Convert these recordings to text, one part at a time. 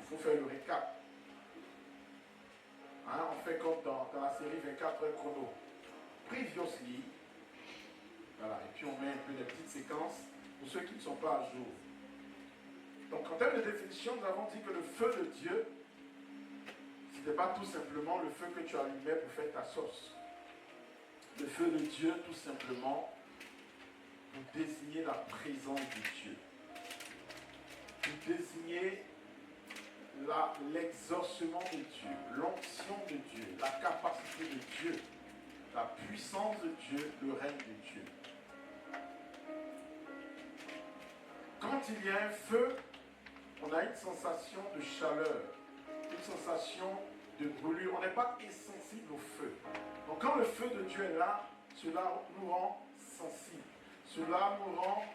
Il faut faire le récap. Hein, on fait comme dans la série 24 heures chrono. Previously. Voilà, et puis on met un peu des petites séquences pour ceux qui ne sont pas à jour. Donc en termes de définition, nous avons dit que le feu de Dieu, ce n'était pas tout simplement le feu que tu allumais pour faire ta sauce. Le feu de Dieu, tout simplement, pour désigner la présence de Dieu. Pour désigner l'exaucement de Dieu, l'onction de Dieu, la capacité de Dieu, la puissance de Dieu, le règne de Dieu. Quand il y a un feu, on a une sensation de chaleur, une sensation de brûlure. On n'est pas insensible au feu. Donc quand le feu de Dieu est là, cela nous rend sensibles. Cela nous rend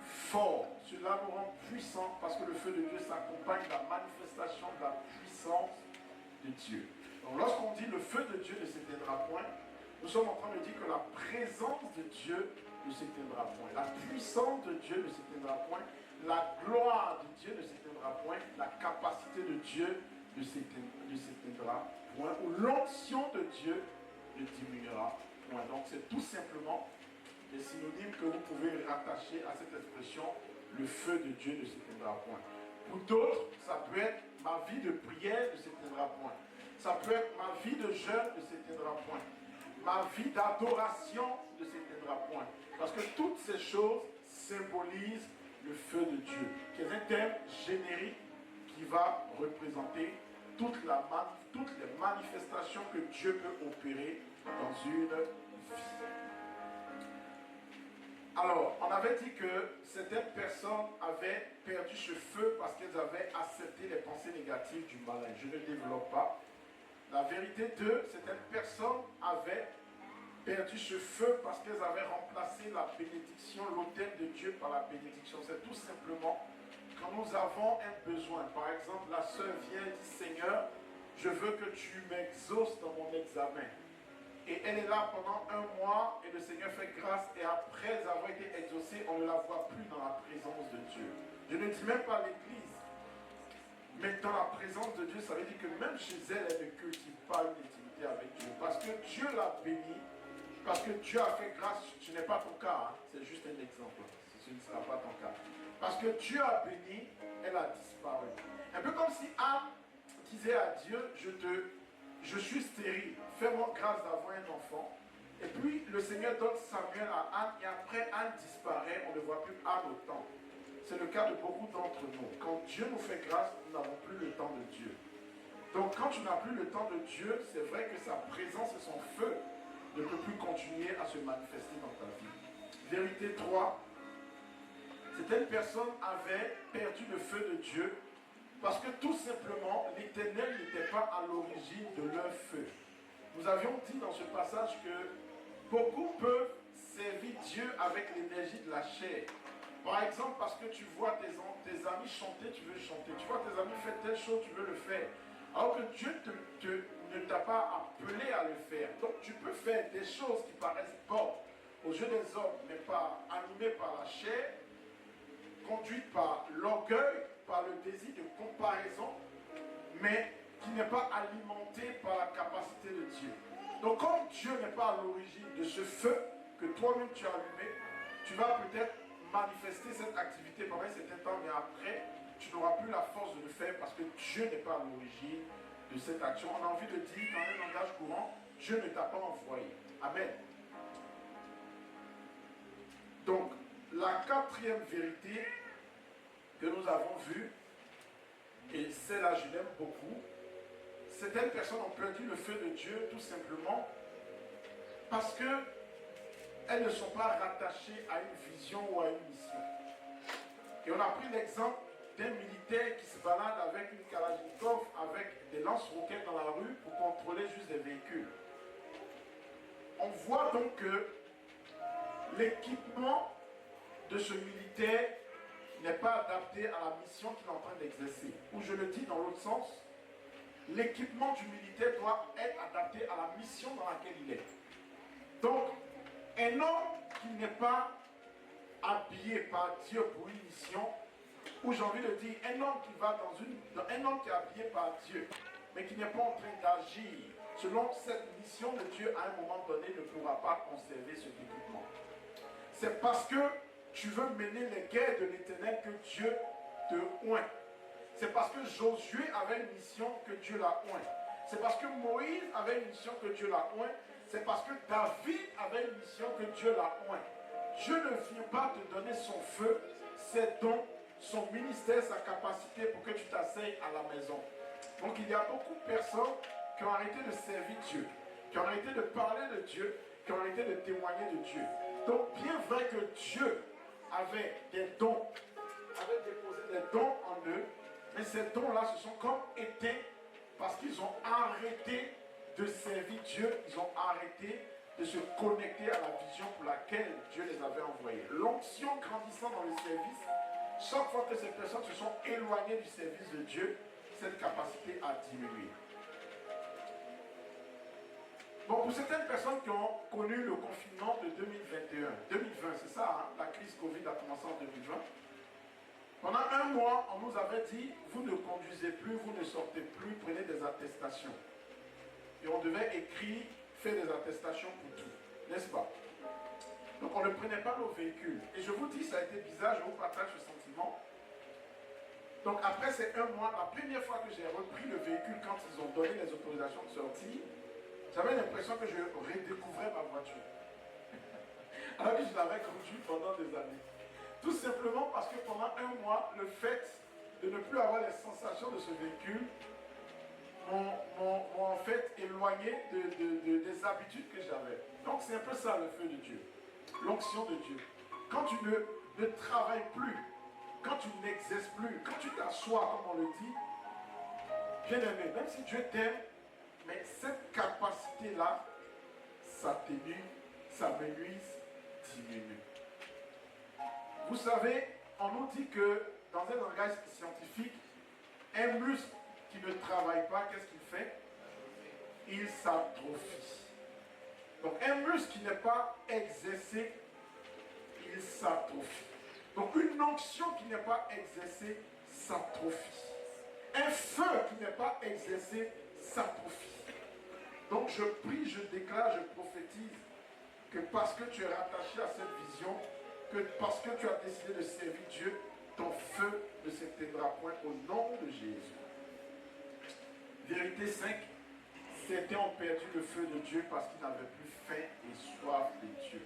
forts. Cela nous rend puissants parce que le feu de Dieu s'accompagne de la manifestation de la puissance de Dieu. Donc lorsqu'on dit le feu de Dieu ne s'éteindra point, nous sommes en train de dire que la présence de Dieu ne s'éteindra point. La puissance de Dieu ne s'éteindra point. La gloire de Dieu ne s'éteindra point. La capacité de Dieu ne s'éteindra point. Ou l'onction de Dieu ne diminuera point. Donc c'est tout simplement des synonymes que vous pouvez rattacher à cette expression, le feu de Dieu ne s'éteindra point. Pour d'autres, ça peut être ma vie de prière ne s'éteindra point. Ça peut être ma vie de jeûne ne s'éteindra point. Ma vie d'adoration ne s'éteindra point. Parce que toutes ces choses symbolisent le feu de Dieu, qui est un terme générique qui va représenter toutes les manifestations que Dieu peut opérer dans une vie. Alors, on avait dit que certaines personnes avaient perdu ce feu parce qu'elles avaient accepté les pensées négatives du malin. Je ne développe pas. La vérité de certaines personnes avaient perdu ce feu parce qu'elles avaient remplacé la bénédiction, l'autel de Dieu par la bénédiction. C'est tout simplement quand nous avons un besoin. Par exemple, la sœur vient et dit, Seigneur, je veux que tu m'exauces dans mon examen. Et elle est là pendant un mois et le Seigneur fait grâce et après avoir été exaucée, on ne la voit plus dans la présence de Dieu. Je ne dis même pas l'église. Mais dans la présence de Dieu, ça veut dire que même chez elle, elle ne cultive pas une intimité avec Dieu. Parce que Dieu l'a bénie, parce que Dieu a fait grâce. Ce n'est pas ton cas, hein, c'est juste un exemple. Ce ne sera pas ton cas. Parce que Dieu a béni, elle a disparu. Un peu comme si Anne disait à Dieu, je suis stérile, fais-moi grâce d'avoir un enfant. Et puis le Seigneur donne Samuel à Anne et après Anne disparaît, on ne voit plus Anne au temple. C'est le cas de beaucoup d'entre nous. Quand Dieu nous fait grâce, nous n'avons plus le temps de Dieu. Donc quand tu n'as plus le temps de Dieu, c'est vrai que sa présence et son feu ne peut plus continuer à se manifester dans ta vie. Vérité 3, certaines personnes avaient perdu le feu de Dieu parce que tout simplement, l'Éternel n'était pas à l'origine de leur feu. Nous avions dit dans ce passage que beaucoup peuvent servir Dieu avec l'énergie de la chair. Par exemple, parce que tu vois tes amis chanter, tu veux chanter. Tu vois tes amis faire telle chose, tu veux le faire. Alors que Dieu ne t'a pas appelé à le faire. Donc tu peux faire des choses qui paraissent bonnes aux yeux des hommes, mais pas animées par la chair, conduites par l'orgueil, par le désir de comparaison, mais qui n'est pas alimenté par la capacité de Dieu. Donc comme Dieu n'est pas à l'origine de ce feu que toi-même tu as allumé, tu vas peut-être manifester cette activité pendant un certain temps, mais après, tu n'auras plus la force de le faire parce que Dieu n'est pas à l'origine de cette action. On a envie de dire, dans un langage courant, Dieu ne t'a pas envoyé. Amen. Donc, la quatrième vérité que nous avons vue, et celle-là je l'aime beaucoup, certaines personnes ont perdu le feu de Dieu tout simplement parce que elles ne sont pas rattachées à une vision ou à une mission. Et on a pris l'exemple d'un militaire qui se balade avec une Kalachnikov, avec des lance-roquettes dans la rue pour contrôler juste des véhicules. On voit donc que l'équipement de ce militaire n'est pas adapté à la mission qu'il est en train d'exercer. Ou je le dis dans l'autre sens, l'équipement du militaire doit être adapté à la mission dans laquelle il est. Donc, un homme qui n'est pas habillé par Dieu pour une mission Ou j'ai envie de dire, un homme qui va un homme qui est habillé par Dieu, mais qui n'est pas en train d'agir selon cette mission de Dieu, à un moment donné, ne pourra pas conserver ce équipement. C'est parce que tu veux mener les guerres de l'Éternel que Dieu te oint. C'est parce que Josué avait une mission que Dieu l'a oint. C'est parce que Moïse avait une mission que Dieu l'a oint. C'est parce que David avait une mission que Dieu l'a oint. Dieu ne vient pas te donner son feu, ses dons, son ministère, sa capacité pour que tu t'asseyes à la maison. Donc il y a beaucoup de personnes qui ont arrêté de servir Dieu, qui ont arrêté de parler de Dieu, qui ont arrêté de témoigner de Dieu. Donc bien vrai que Dieu avait des dons, avait déposé des dons en eux, mais ces dons-là se sont comme éteints parce qu'ils ont arrêté de servir Dieu, ils ont arrêté de se connecter à la vision pour laquelle Dieu les avait envoyés. L'onction grandissant dans le service, chaque fois que ces personnes se sont éloignées du service de Dieu, cette capacité a diminué. Bon, pour certaines personnes qui ont connu le confinement de 2020, c'est ça, hein, la crise Covid a commencé en 2020. Pendant un mois, on nous avait dit, vous ne conduisez plus, vous ne sortez plus, prenez des attestations. Et on devait écrire, faire des attestations pour tout, n'est-ce pas? Donc on ne prenait pas nos véhicules. Et je vous dis, ça a été bizarre, je vous partage ce sentiment. Donc après ces un mois, la première fois que j'ai repris le véhicule quand ils ont donné les autorisations de sortie, j'avais l'impression que je redécouvrais ma voiture. Alors que je l'avais conduite pendant des années. Tout simplement parce que pendant un mois, le fait de ne plus avoir les sensations de ce véhicule m'ont en fait éloigné des habitudes que j'avais. Donc c'est un peu ça le feu de Dieu, l'onction de Dieu. Quand tu ne travailles plus, quand tu n'exerces plus, quand tu t'assois, comme on le dit, bien aimé, même si Dieu t'aime, mais cette capacité-là, ça t'énue, ça m'énuise, diminue. Vous savez, on nous dit que dans un langage scientifique, un muscle qui ne travaille pas, qu'est-ce qu'il fait? Il s'atrophie. Donc un muscle qui n'est pas exercé, il s'atrophie. Donc une onction qui n'est pas exercée, s'atrophie. Un feu qui n'est pas exercé, s'atrophie. Donc je prie, je déclare, je prophétise que parce que tu es rattaché à cette vision, que parce que tu as décidé de servir Dieu, ton feu ne s'éteindra point au nom de Jésus. Vérité 5, certains ont perdu le feu de Dieu parce qu'ils n'avaient plus faim et soif de Dieu.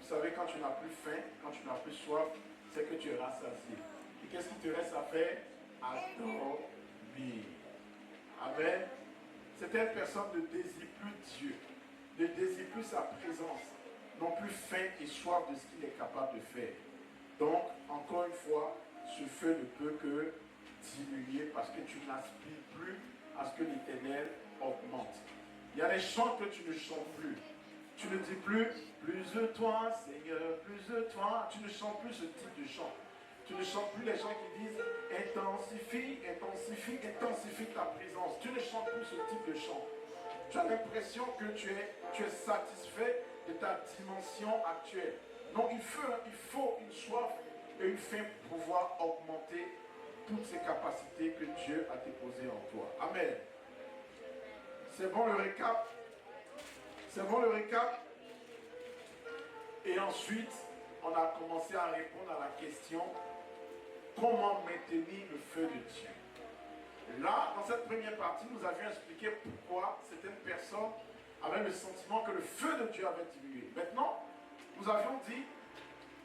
Vous savez, quand tu n'as plus faim, quand tu n'as plus soif, c'est que tu es rassasié. Et qu'est-ce qui te reste à faire? À dormir. Amen. Certaines personnes ne désirent plus Dieu, ne désirent plus sa présence, n'ont plus faim et soif de ce qu'il est capable de faire. Donc, encore une fois, ce feu ne peut que diminuer parce que tu n'aspires plus à ce que l'Éternel augmente. Il y a des chants que tu ne chantes plus. Tu ne dis plus, plus de toi, Seigneur, plus de toi. Tu ne chantes plus ce type de chant. Tu ne chantes plus les gens qui disent, intensifie, intensifie, intensifie ta présence. Tu ne chantes plus ce type de chant. Tu as l'impression que tu es satisfait de ta dimension actuelle. Donc il faut une soif et une faim pour pouvoir augmenter toutes ces capacités que Dieu a déposées en toi. Amen. C'est bon le récap? C'est bon le récap? Et ensuite, on a commencé à répondre à la question, comment maintenir le feu de Dieu? Là, dans cette première partie, nous avions expliqué pourquoi certaines personnes avaient le sentiment que le feu de Dieu avait diminué. Maintenant, nous avions dit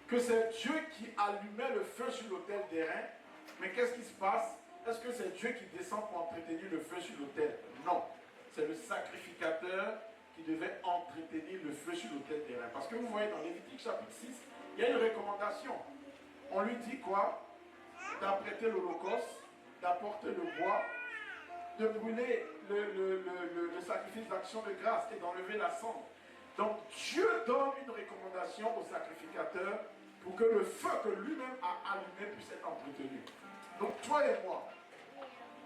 que c'est Dieu qui allumait le feu sur l'autel d'airain. Mais qu'est-ce qui se passe? Est-ce que c'est Dieu qui descend pour entretenir le feu sur l'autel? Non. C'est le sacrificateur qui devait entretenir le feu sur l'autel d'airain. Parce que vous voyez dans Lévitique chapitre 6, il y a une recommandation. On lui dit quoi? D'apprêter l'holocauste, d'apporter le bois, de brûler le sacrifice d'action de grâce et d'enlever la cendre. Donc Dieu donne une recommandation au sacrificateur pour que le feu que lui-même a allumé puisse être entretenu. Donc toi et moi,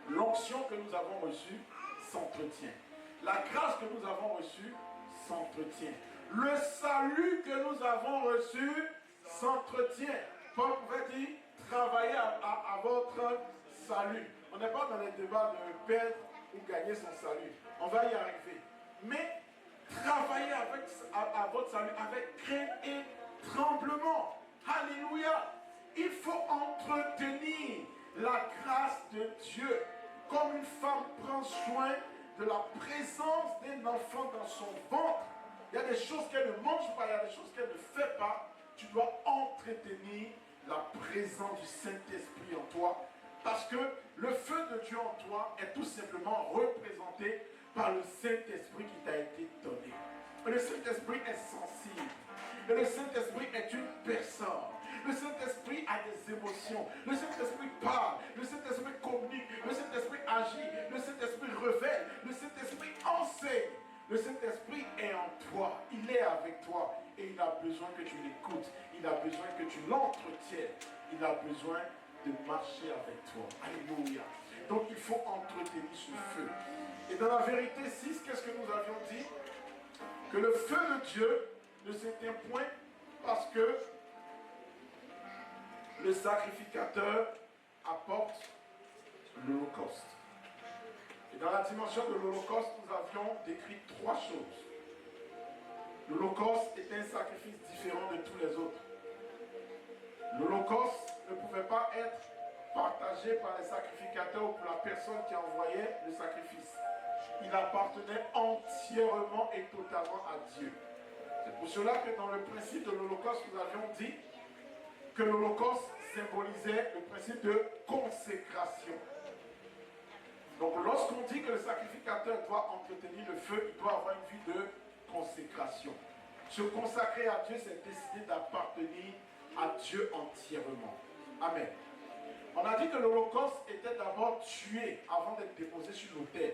l'onction que nous avons reçue s'entretient. La grâce que nous avons reçue s'entretient. Le salut que nous avons reçu s'entretient. Paul pouvait dire, travailler à votre salut. On n'est pas dans les débats de perdre ou gagner son salut. On va y arriver. Mais travaillez à votre salut avec crainte et tremblement. Alléluia. Il faut entretenir la grâce de Dieu. Comme une femme prend soin de la présence d'un enfant dans son ventre. Il y a des choses qu'elle ne mange pas, il y a des choses qu'elle ne fait pas. Tu dois entretenir la présence du Saint-Esprit en toi. Parce que le feu de Dieu en toi est tout simplement représenté par le Saint-Esprit qui t'a été donné. Et le Saint-Esprit est sensible. Et le Saint-Esprit est une personne. Le Saint-Esprit a des émotions. Le Saint-Esprit parle. Le Saint-Esprit communique. Le Saint-Esprit agit. Le Saint-Esprit révèle. Le Saint-Esprit enseigne. Le Saint-Esprit est en toi. Il est avec toi. Et il a besoin que tu l'écoutes. Il a besoin que tu l'entretiennes. Il a besoin de marcher avec toi. Alléluia. Donc il faut entretenir ce feu. Et dans la vérité 6, qu'est-ce que nous avions dit? Que le feu de Dieu ne s'éteint point parce que le sacrificateur apporte l'holocauste. Et dans la dimension de l'holocauste, nous avions décrit 3 choses. L'holocauste est un sacrifice différent de tous les autres. L'holocauste ne pouvait pas être partagé par les sacrificateurs ou pour la personne qui envoyait le sacrifice. Il appartenait entièrement et totalement à Dieu. C'est pour cela que dans le principe de l'holocauste, nous avions dit que l'holocauste symbolisait le principe de consécration. Donc lorsqu'on dit que le sacrificateur doit entretenir le feu, il doit avoir une vie de consécration. Se consacrer à Dieu, c'est décider d'appartenir à Dieu entièrement. Amen. On a dit que l'holocauste était d'abord tué avant d'être déposé sur l'autel.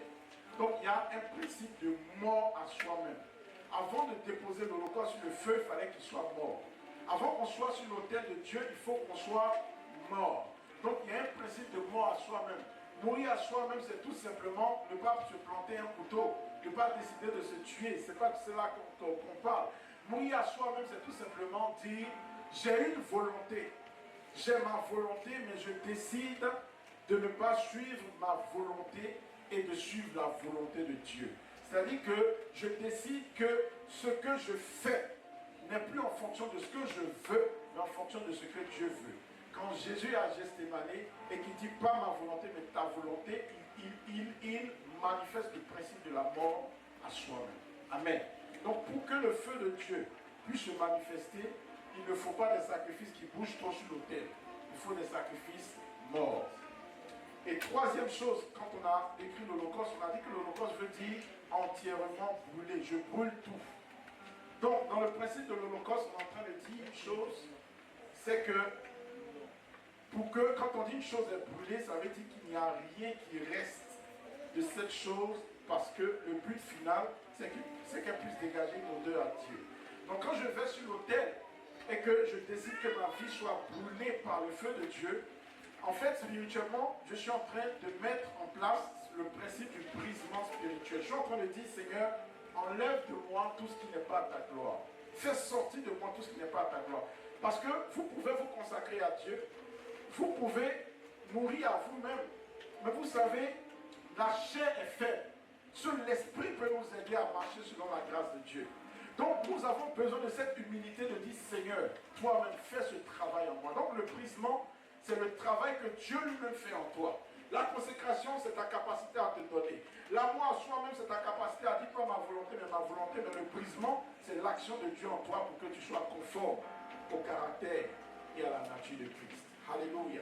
Donc il y a un principe de mort à soi-même. Avant de déposer l'holocauste sur le feu, il fallait qu'il soit mort. Avant qu'on soit sur l'autel de Dieu, il faut qu'on soit mort. Donc il y a un principe de mort à soi-même. Mourir à soi-même, c'est tout simplement ne pas se planter un couteau, ne pas décider de se tuer. C'est pas de cela qu'on parle. Mourir à soi-même, c'est tout simplement dire j'ai une volonté. J'ai ma volonté, mais je décide de ne pas suivre ma volonté et de suivre la volonté de Dieu. C'est-à-dire que je décide que ce que je fais n'est plus en fonction de ce que je veux, mais en fonction de ce que Dieu veut. Quand Jésus est à Gethsémane et qu'il dit pas ma volonté, mais ta volonté, il manifeste le principe de la mort à soi-même. Amen. Donc pour que le feu de Dieu puisse se manifester, il ne faut pas des sacrifices qui bougent trop sur l'autel. Il faut des sacrifices morts. Et troisième chose, quand on a écrit l'holocauste, on a dit que l'holocauste veut dire entièrement brûler. Je brûle tout. Donc, dans le principe de l'holocauste, on est en train de dire une chose, c'est que pour que, quand on dit une chose est brûlée, ça veut dire qu'il n'y a rien qui reste de cette chose, parce que le but final, c'est qu'elle puisse dégager une odeur à Dieu. Donc, quand je vais sur l'autel et que je décide que ma vie soit brûlée par le feu de Dieu, en fait, spirituellement, je suis en train de mettre en place le principe du brisement spirituel. Je suis en train de dire, Seigneur, enlève de moi tout ce qui n'est pas ta gloire. Fais sortir de moi tout ce qui n'est pas ta gloire. Parce que vous pouvez vous consacrer à Dieu, vous pouvez mourir à vous-même. Mais vous savez, la chair est faible. Seul l'esprit peut nous aider à marcher selon la grâce de Dieu. Donc nous avons besoin de cette humilité de dire, Seigneur, toi-même fais ce travail en moi. Donc le brisement, c'est le travail que Dieu lui-même fait en toi. La consécration, c'est ta capacité à te donner. L'amour à soi-même, c'est ta capacité à dire pas ma volonté, mais ma volonté. Mais le brisement, c'est l'action de Dieu en toi pour que tu sois conforme au caractère et à la nature de Christ. Alléluia.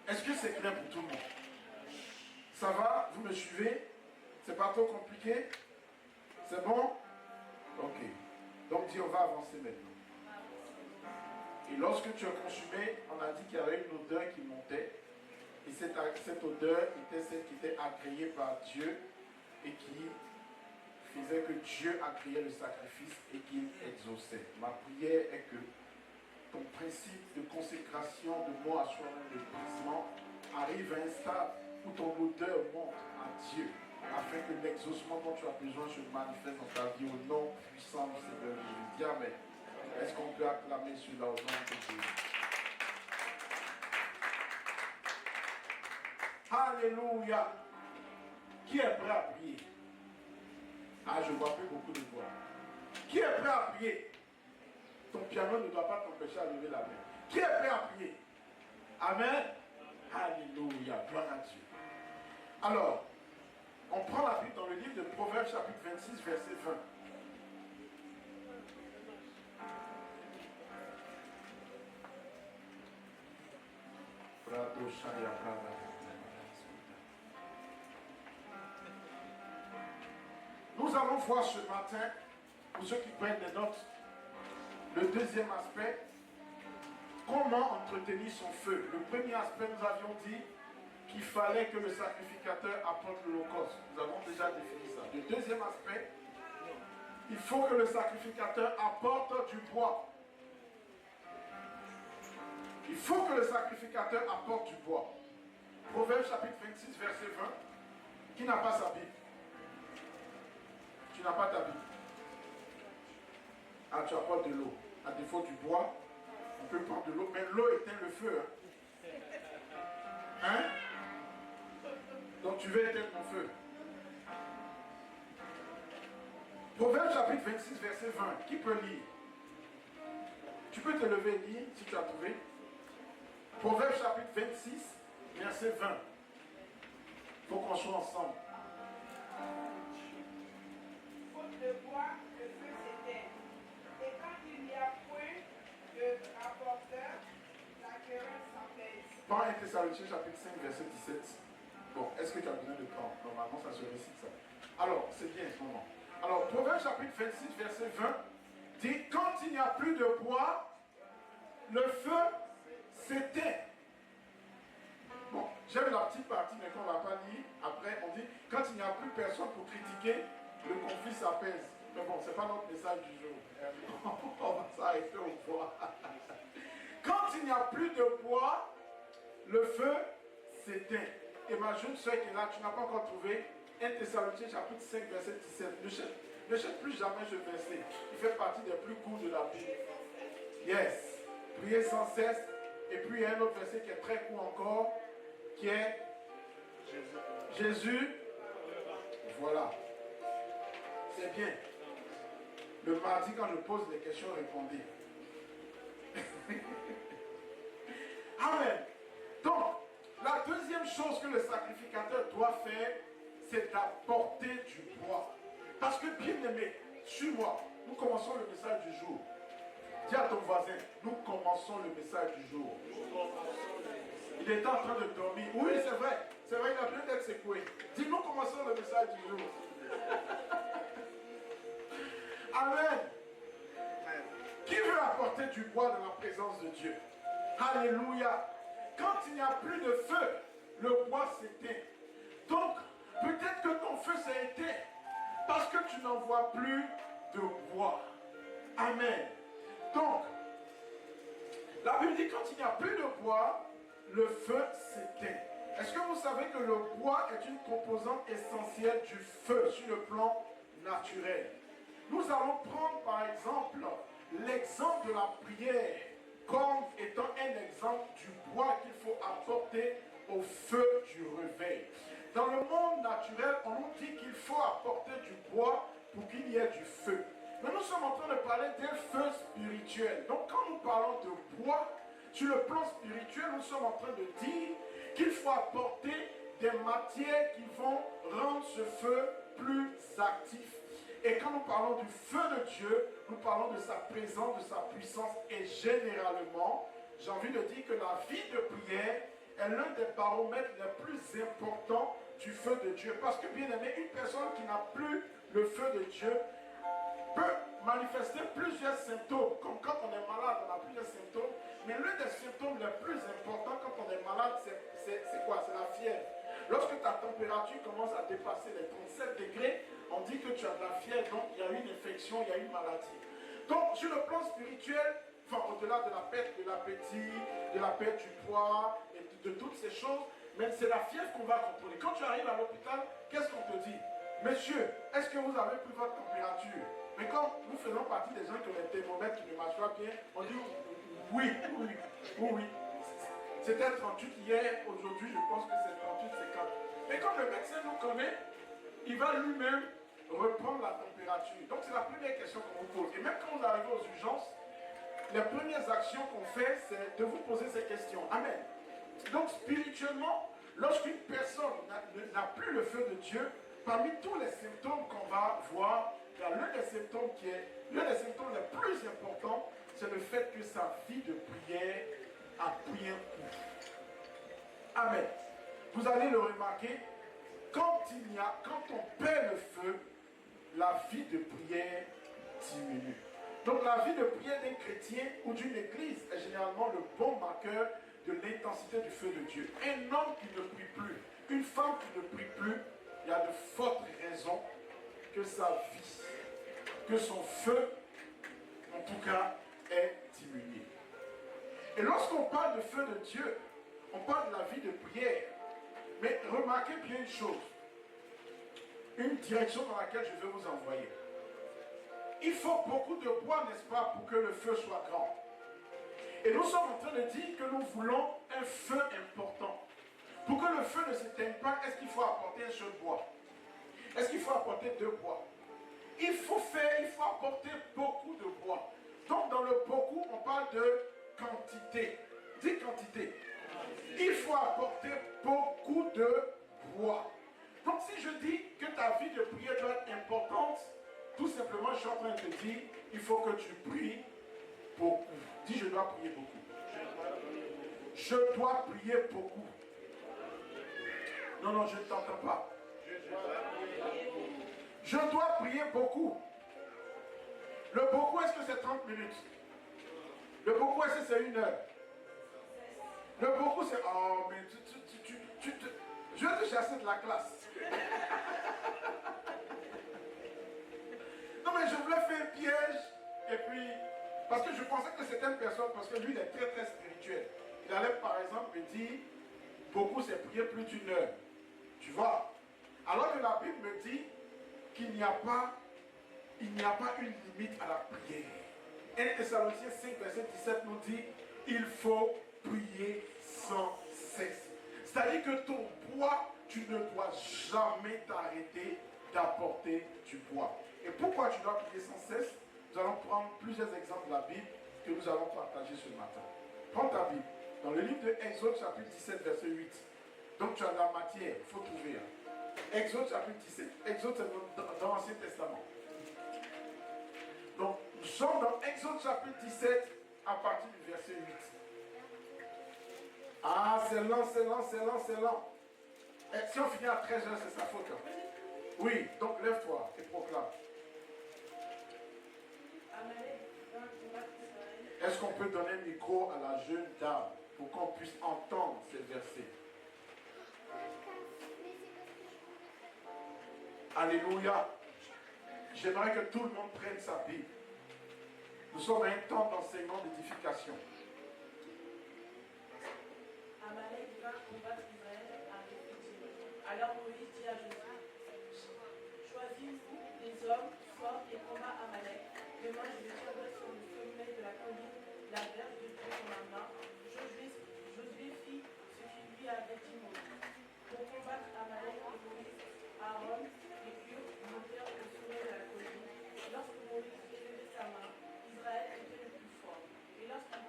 Est-ce que c'est clair pour tout le monde? Ça va? Vous me suivez? C'est pas trop compliqué? C'est bon? Ok. Donc dis, on va avancer maintenant. Et lorsque tu as consumé, on a dit qu'il y avait une odeur qui montait. Et cette odeur était celle qui était agréée par Dieu et qui faisait que Dieu agréait le sacrifice et qu'il exauçait. Ma prière est que ton principe de consécration, de mort à soi-même, de brisement, arrive à un stade où ton odeur monte à Dieu, afin que l'exaucement dont tu as besoin se manifeste dans ta vie au nom puissant du Seigneur Jésus. Dis Amen. Est-ce qu'on peut acclamer celui-là au nom de Jésus? Alléluia. Qui est prêt à prier? Ah, je ne vois plus beaucoup de voix. Qui est prêt à prier? Ton piano ne doit pas t'empêcher à lever la main. Qui est prêt à prier? Amen. Alléluia. Gloire à Dieu. Alors, on prend la Bible dans le livre de Proverbes chapitre 26, verset 20. Nous allons voir ce matin, pour ceux qui prennent des notes, le deuxième aspect, comment entretenir son feu. Le premier aspect, nous avions dit qu'il fallait que le sacrificateur apporte l'holocauste. Nous avons déjà défini ça. Le deuxième aspect, il faut que le sacrificateur apporte du bois. Il faut que le sacrificateur apporte du bois. Proverbe chapitre 26, verset 20. Qui n'a pas sa Bible? Tu n'as pas ta Bible. Ah, tu apportes de l'eau. À défaut du bois, on peut prendre de l'eau, mais l'eau éteint le feu. Hein? Donc tu veux éteindre mon feu. Proverbe chapitre 26, verset 20. Qui peut lire? Tu peux te lever et lire si tu as trouvé. Proverbe chapitre 26, verset 20. Il faut qu'on soit ensemble. Faute de bois, le feu s'éteint. Et quand il n'y a point de rapporteur, la querelle s'apaise. Pas 1 Thessaloniciens chapitre 5, verset 17. Bon, est-ce que tu as besoin de temps? Normalement, ça se récite ça. Alors, c'est bien ce moment. Alors, Proverbe chapitre 26, verset 20, dit, quand il n'y a plus de bois, le feu s'éteint. Bon, j'aime la petite partie, mais qu'on ne va pas lire. Après, on dit, quand il n'y a plus personne pour critiquer, le conflit s'apaise. Mais bon, ce n'est pas notre message du jour. On va s'arrêter au bois. Quand il n'y a plus de bois, le feu s'éteint. Et ma jeune soeur qui est là, tu n'as pas encore trouvé 1 Thessaloniciens chapitre 5, verset 17. Ne jette plus jamais ce verset. Il fait partie des plus courts de la Bible. Yes. Priez sans cesse. Et puis il y a un autre verset qui est très court encore, qui est Jésus. Voilà. C'est bien. Le mardi, quand je pose des questions, répondez. Amen. Donc, la deuxième chose que le sacrificateur doit faire, c'est d'apporter du bois. Parce que, bien aimé, suis-moi, nous commençons le message du jour. Dis à ton voisin, nous commençons le message du jour. Il était en train de dormir. Oui, c'est vrai, il a besoin d'être secoué. Dis, nous commençons le message du jour. Amen. Qui veut apporter du bois dans la présence de Dieu? Alléluia. Quand il n'y a plus de feu, le bois s'éteint. Donc, peut-être que ton feu s'est éteint parce que tu n'en vois plus de bois. Amen. Donc, la Bible dit quand il n'y a plus de bois, le feu s'éteint. Est-ce que vous savez que le bois est une composante essentielle du feu sur le plan naturel? Nous allons prendre par exemple l'exemple de la prière comme étant un exemple du bois qu'il faut apporter au feu du réveil. Dans le monde naturel, on nous dit qu'il faut apporter du bois pour qu'il y ait du feu. Mais nous sommes en train de parler d'un feu spirituel. Donc quand nous parlons de bois, sur le plan spirituel, nous sommes en train de dire qu'il faut apporter des matières qui vont rendre ce feu plus actif. Et quand nous parlons du feu de Dieu, nous parlons de sa présence, de sa puissance. Et généralement, j'ai envie de dire que la vie de prière est l'un des baromètres les plus importants du feu de Dieu. Parce que bien aimé, une personne qui n'a plus le feu de Dieu peut manifester plusieurs symptômes. Comme quand on est malade, on a plusieurs symptômes. Mais l'un des symptômes les plus importants quand on est malade, c'est quoi? C'est la fièvre. Lorsque ta température commence à dépasser les 37 degrés, on dit que tu as de la fièvre, donc il y a une infection, il y a une maladie. Donc sur le plan spirituel, enfin au-delà de la perte de l'appétit, de la perte du poids, et de toutes ces choses, mais c'est la fièvre qu'on va contrôler. Quand tu arrives à l'hôpital, qu'est-ce qu'on te dit? Monsieur, est-ce que vous avez pris votre température? Mais quand nous faisons partie des gens qui ont des thermomètres qui ne marchent pas bien, on dit oui, oui, oui, oui. C'était 38 hier, aujourd'hui je pense que c'est 38, 50. Mais comme le médecin nous connaît, il va lui-même reprendre la température. Donc c'est la première question qu'on vous pose. Et même quand vous arrivez aux urgences, les premières actions qu'on fait, c'est de vous poser ces questions. Amen. Donc spirituellement, lorsqu'une personne n'a plus le feu de Dieu, parmi tous les symptômes qu'on va voir, l'un des symptômes les plus importants, c'est le fait que sa vie de prière a pris un coup. Amen. Vous allez le remarquer, quand on perd le feu, la vie de prière diminue. Donc la vie de prière d'un chrétien ou d'une église est généralement le bon marqueur de l'intensité du feu de Dieu. Un homme qui ne prie plus, une femme qui ne prie plus, il y a de fortes raisons que sa vie, que son feu, en tout cas, est diminué. Et lorsqu'on parle de feu de Dieu, on parle de la vie de prière. Mais remarquez bien une chose, une direction dans laquelle je vais vous envoyer. Il faut beaucoup de bois, n'est-ce pas, pour que le feu soit grand. Et nous sommes en train de dire que nous voulons un feu important. Pour que le feu ne s'éteigne pas, est-ce qu'il faut apporter un seul bois? Est-ce qu'il faut apporter 2 bois? Il faut apporter beaucoup de bois. Donc dans le beaucoup, on parle de quantité. Dis quantité. Il faut apporter beaucoup de bois. Donc si je dis que ta vie de prière doit être importante, tout simplement je suis en train de te dire, il faut que tu pries beaucoup. Dis je dois prier beaucoup. Je dois prier beaucoup. Non, je ne t'entends pas. Je dois prier beaucoup. Le beaucoup, est-ce que c'est 30 minutes? Le beaucoup, est-ce que c'est 1 heure? Le beaucoup, c'est... Oh, mais je vais te chasser de la classe. Non, mais je voulais faire un piège. Et puis, parce que je pensais que c'était une personne, parce que lui, il est très, très spirituel. Il allait, par exemple, me dire, beaucoup, c'est prier plus d'1 heure. Tu vois? Alors que la Bible me dit qu'il n'y a pas une limite à la prière. 1 Thessaloniciens 5, verset 17 nous dit, il faut prier sans cesse. C'est-à-dire que ton bois, tu ne dois jamais t'arrêter d'apporter du bois. Et pourquoi tu dois prier sans cesse? Nous allons prendre plusieurs exemples de la Bible que nous allons partager ce matin. Prends ta Bible. Dans le livre de Exode, chapitre 17, verset 8. Donc tu as de la matière, il faut trouver. Exode, chapitre 17. Exode, c'est dans l'Ancien Testament. Donc, nous sommes dans Exode, chapitre 17, à partir du verset 8. Ah, c'est lent. Et si on finit à 13h, c'est sa faute. Oui, donc lève-toi et proclame. Est-ce qu'on peut donner un micro à la jeune dame pour qu'on puisse entendre ces versets? Alléluia. J'aimerais que tout le monde prenne sa Bible. Nous sommes à un temps d'enseignement, d'édification. Amalek vint combattre Israël à Rephidim. Alors Moïse dit à Josué, choisis-vous des hommes forts et combat Amalek. Demain je le tiendrai sur le sommet de la colline, la verge de Dieu dans ma main. Josué fit ce qu'il lui avait dit Moïse. Pour combattre Amalek et Moïse, Aaron et Hur montèrent au sommet de la colline. Lorsque Moïse levait sa main, Israël était le plus fort. Et lorsqu'il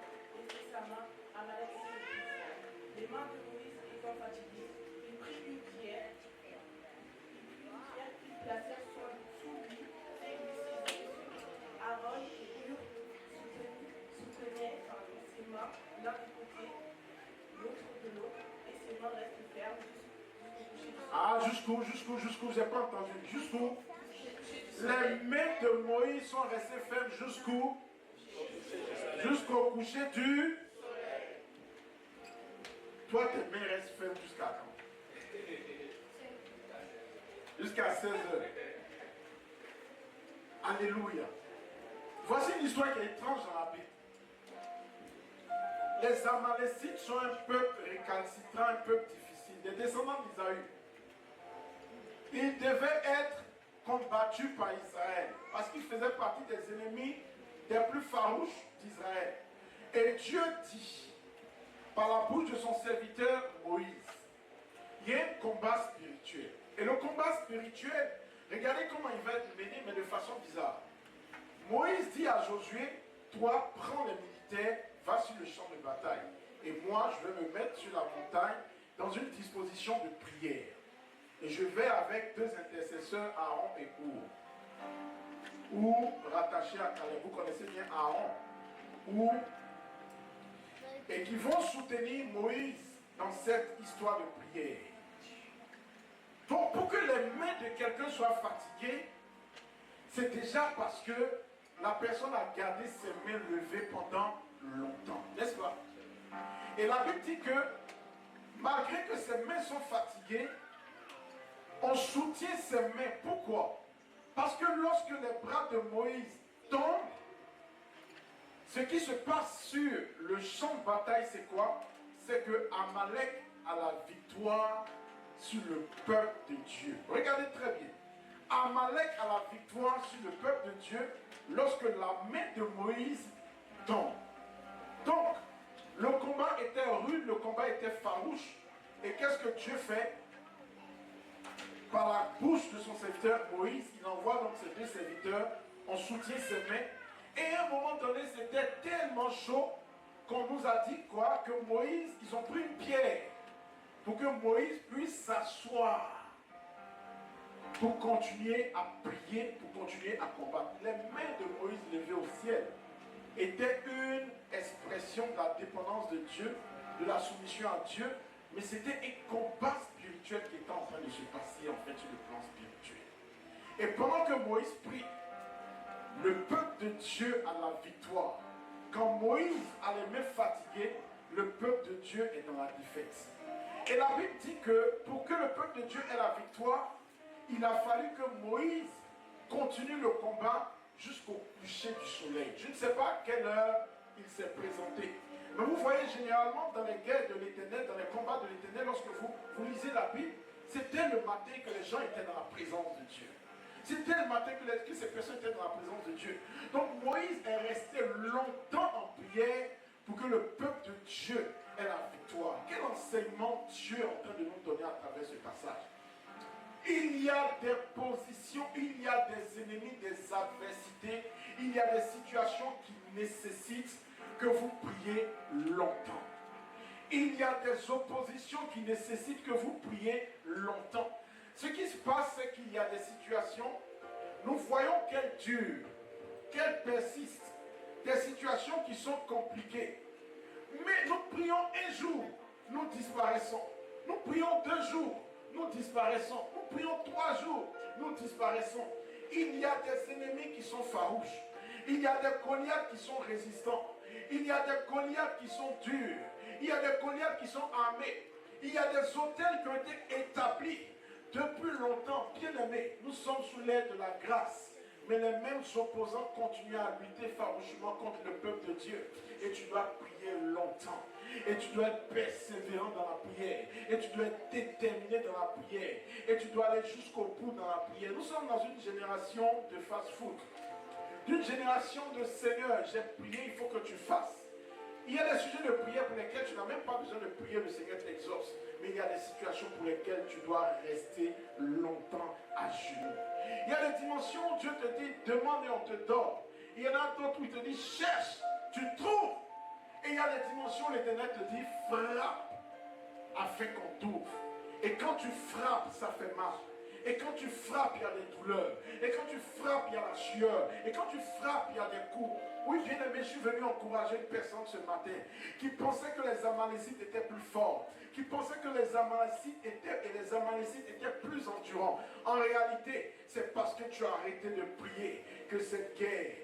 levait sa main, Amalek était le plus fort. Les mains de Moïse étant fatiguées, il prit une pierre qu'il placèrent sous lui et lui cisaient dessus. Aaron et Hur soutenaient ses mains l'un du côté, l'autre de l'autre, et ses mains restaient fermes jusqu'au coucher du soleil. Ah, jusqu'où, j'ai pas entendu. Jusqu'où? Les mains de Moïse sont restées fermes jusqu'où? Jusqu'au coucher du soleil. Toi, tes mains restent fermes jusqu'à quand? Jusqu'à 16h. Alléluia. Voici une histoire qui est étrange dans la Bible. Les Amalécites sont un peuple récalcitrant, un peuple difficile, des descendants d'Isaü. Ils devaient être combattu par Israël. Parce qu'il faisait partie des ennemis des plus farouches d'Israël. Et Dieu dit, par la bouche de son serviteur Moïse, il y a un combat spirituel. Et le combat spirituel, regardez comment il va être mené, mais de façon bizarre. Moïse dit à Josué, toi, prends les militaires, va sur le champ de bataille. Et moi, je vais me mettre sur la montagne dans une disposition de prière. Et je vais avec deux intercesseurs, Aaron et Our. Ou rattachés à Caleb. Vous connaissez bien Aaron. Ou et qui vont soutenir Moïse dans cette histoire de prière. Donc, pour que les mains de quelqu'un soient fatiguées, c'est déjà parce que la personne a gardé ses mains levées pendant longtemps, n'est-ce pas? Et la Bible dit que malgré que ses mains sont fatiguées, on soutient ses mains. Pourquoi? Parce que lorsque les bras de Moïse tombent, ce qui se passe sur le champ de bataille, c'est quoi? C'est que Amalek a la victoire sur le peuple de Dieu. Regardez très bien. Amalek a la victoire sur le peuple de Dieu lorsque la main de Moïse tombe. Donc, le combat était rude, le combat était farouche. Et qu'est-ce que Dieu fait? Par la bouche de son serviteur Moïse, il envoie donc ses deux serviteurs, on soutient ses mains. Et à un moment donné, c'était tellement chaud qu'on nous a dit quoi? Que Moïse, ils ont pris une pierre pour que Moïse puisse s'asseoir, pour continuer à prier, pour continuer à combattre. Les mains de Moïse levées au ciel étaient une expression de la dépendance de Dieu, de la soumission à Dieu, mais c'était un combat spirituel qui était en train de se passer en fait sur le plan spirituel. Et pendant que Moïse prie, le peuple de Dieu a la victoire. Quand Moïse a les mains fatiguées, le peuple de Dieu est dans la défaite. Et la Bible dit que pour que le peuple de Dieu ait la victoire, il a fallu que Moïse continue le combat jusqu'au coucher du soleil. Je ne sais pas à quelle heure il s'est présenté. Mais vous voyez généralement dans les guerres de l'Éternel, dans les combats de l'Éternel, lorsque vous lisez la Bible, c'était le matin que les gens étaient dans la présence de Dieu. C'était le matin que ces personnes étaient dans la présence de Dieu. Donc Moïse est resté longtemps en prière pour que le peuple de Dieu ait la victoire. Quel enseignement Dieu est en train de nous donner à travers ce passage? Il y a des positions, il y a des ennemis, des adversités, il y a des situations qui nécessitent que vous priez longtemps. Il y a des oppositions qui nécessitent que vous priez longtemps. Ce qui se passe, c'est qu'il y a des situations, nous voyons qu'elles durent, qu'elles persistent, des situations qui sont compliquées. Mais nous prions un jour, nous disparaissons. Nous prions 2 jours, nous disparaissons. Nous prions 3 jours, nous disparaissons. Il y a des ennemis qui sont farouches. Il y a des Goliaths qui sont résistants. Il y a des Goliaths qui sont durs. Il y a des Goliaths qui sont armés. Il y a des autels qui ont été établis depuis longtemps. Bien aimés, nous sommes sous l'aide de la grâce. Mais les mêmes opposants continuent à lutter farouchement contre le peuple de Dieu. Et tu dois prier longtemps. Et tu dois être persévérant dans la prière. Et tu dois être déterminé dans la prière. Et tu dois aller jusqu'au bout dans la prière. Nous sommes dans une génération de fast-food. D'une génération de Seigneur, j'ai prié, il faut que tu fasses. Il y a des sujets de prière pour lesquels tu n'as même pas besoin de prier, le Seigneur t'exauce. Mais il y a des situations pour lesquelles tu dois rester longtemps à genoux. Il y a des dimensions où Dieu te dit, demande et on te donne. Il y en a d'autres où il te dit, cherche, tu trouves. Et il y a des dimensions où l'Éternel te dit, frappe, afin qu'on t'ouvre. Et quand tu frappes, ça fait mal. Et quand tu frappes, il y a des douleurs. Et quand tu frappes, il y a la sueur. Et quand tu frappes, il y a des coups. Oui, bien aimé, je suis venu encourager une personne ce matin qui pensait que les Amalécites étaient plus forts, qui pensait que les Amalécites étaient plus endurants. En réalité, c'est parce que tu as arrêté de prier que cette guerre,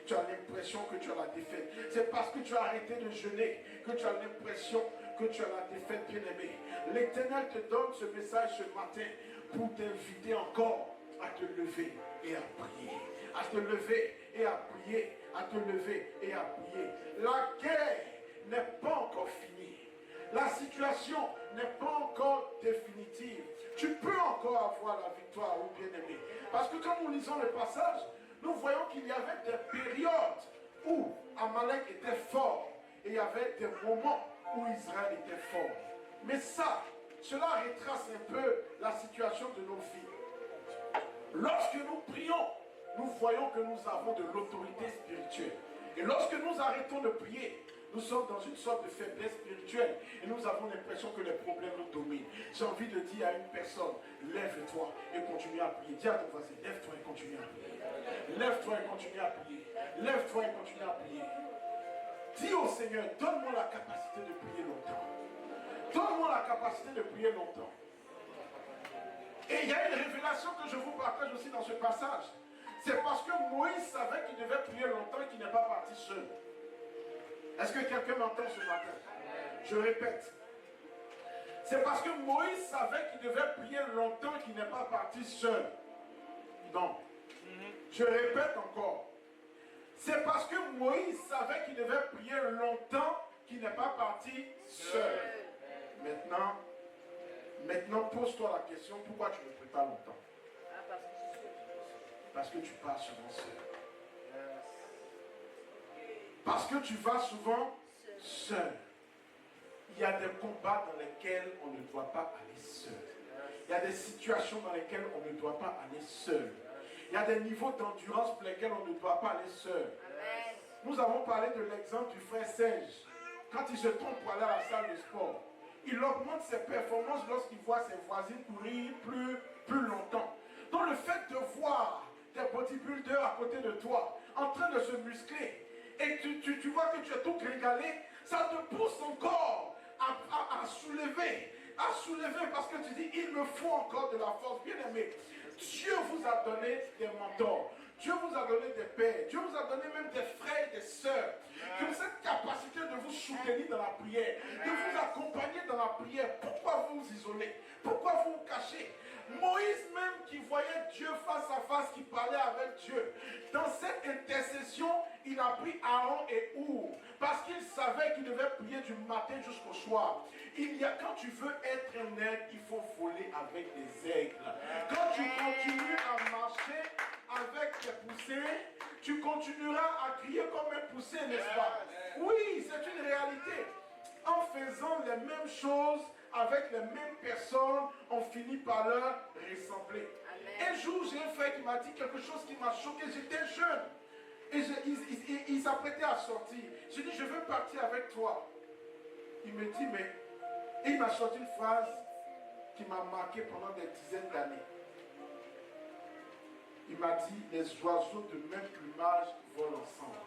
tu as l'impression que tu as la défaite. C'est parce que tu as arrêté de jeûner que tu as l'impression que tu as la défaite, bien-aimé. L'Éternel te donne ce message ce matin pour t'inviter encore à te lever et à prier. À te lever et à prier. À te lever et à prier. La guerre n'est pas encore finie. La situation n'est pas encore définitive. Tu peux encore avoir la victoire, ou bien aimé. Parce que quand nous lisons le passage, nous voyons qu'il y avait des périodes où Amalek était fort et il y avait des moments où Israël était fort. Mais cela retrace un peu la situation de nos vies. Lorsque nous prions, nous voyons que nous avons de l'autorité spirituelle. Et lorsque nous arrêtons de prier, nous sommes dans une sorte de faiblesse spirituelle et nous avons l'impression que les problèmes nous dominent. J'ai envie de dire à une personne, lève-toi et continue à prier. Dis à ton voisin, lève-toi et continue à prier. Lève-toi et continue à prier. Lève-toi et continue à prier. Dis au Seigneur, donne-moi la capacité de prier longtemps. Donne-moi la capacité de prier longtemps. Et il y a une révélation que je vous partage aussi dans ce passage. C'est parce que Moïse savait qu'il devait prier longtemps et qu'il n'est pas parti seul. Est-ce que quelqu'un m'entend ce matin? Je répète. C'est parce que Moïse savait qu'il devait prier longtemps qu'il n'est pas parti seul. Non. Je répète encore. C'est parce que Moïse savait qu'il devait prier longtemps qu'il n'est pas parti seul. Maintenant, pose-toi la question, pourquoi tu ne pries pas longtemps? Parce que tu pars souvent seul. Parce que tu vas souvent seul. Il y a des combats dans lesquels on ne doit pas aller seul. Il y a des situations dans lesquelles on ne doit pas aller seul. Il y a des niveaux d'endurance pour lesquels on ne doit pas aller seul. Nous avons parlé de l'exemple du frère Serge. Quand il se trompe pour aller à la salle de sport, il augmente ses performances lorsqu'il voit ses voisines courir plus longtemps. Donc le fait de voir des bodybuilders à côté de toi, en train de se muscler, et tu vois que tu es tout grégalé, ça te pousse encore à soulever, parce que tu dis, il me faut encore de la force. Bien aimé, Dieu vous a donné des mentors, Dieu vous a donné des pères, Dieu vous a donné même des frères et des sœurs, qui ont cette capacité de vous soutenir dans la prière, de vous accompagner dans la prière. Pourquoi vous vous isolez? Pourquoi vous vous cachez? Moïse même qui voyait Dieu face à face, qui parlait avec Dieu, dans cette intercession, il a pris Aaron et Our, parce qu'il savait qu'il devait prier du matin jusqu'au soir. Quand tu veux être un aigle, il faut voler avec des aigles. Quand tu continues à marcher avec tes poussées, tu continueras à crier comme un poussé, n'est-ce pas? Oui, c'est une réalité. En faisant les mêmes choses avec les mêmes personnes, on finit par leur ressembler. Amen. Un jour, j'ai un frère qui m'a dit quelque chose qui m'a choqué. J'étais jeune et il s'apprêtait à sortir. J'ai dit, je veux partir avec toi. Il me dit, mais... Et il m'a sorti une phrase qui m'a marqué pendant des dizaines d'années. Il m'a dit, les oiseaux de même plumage volent ensemble.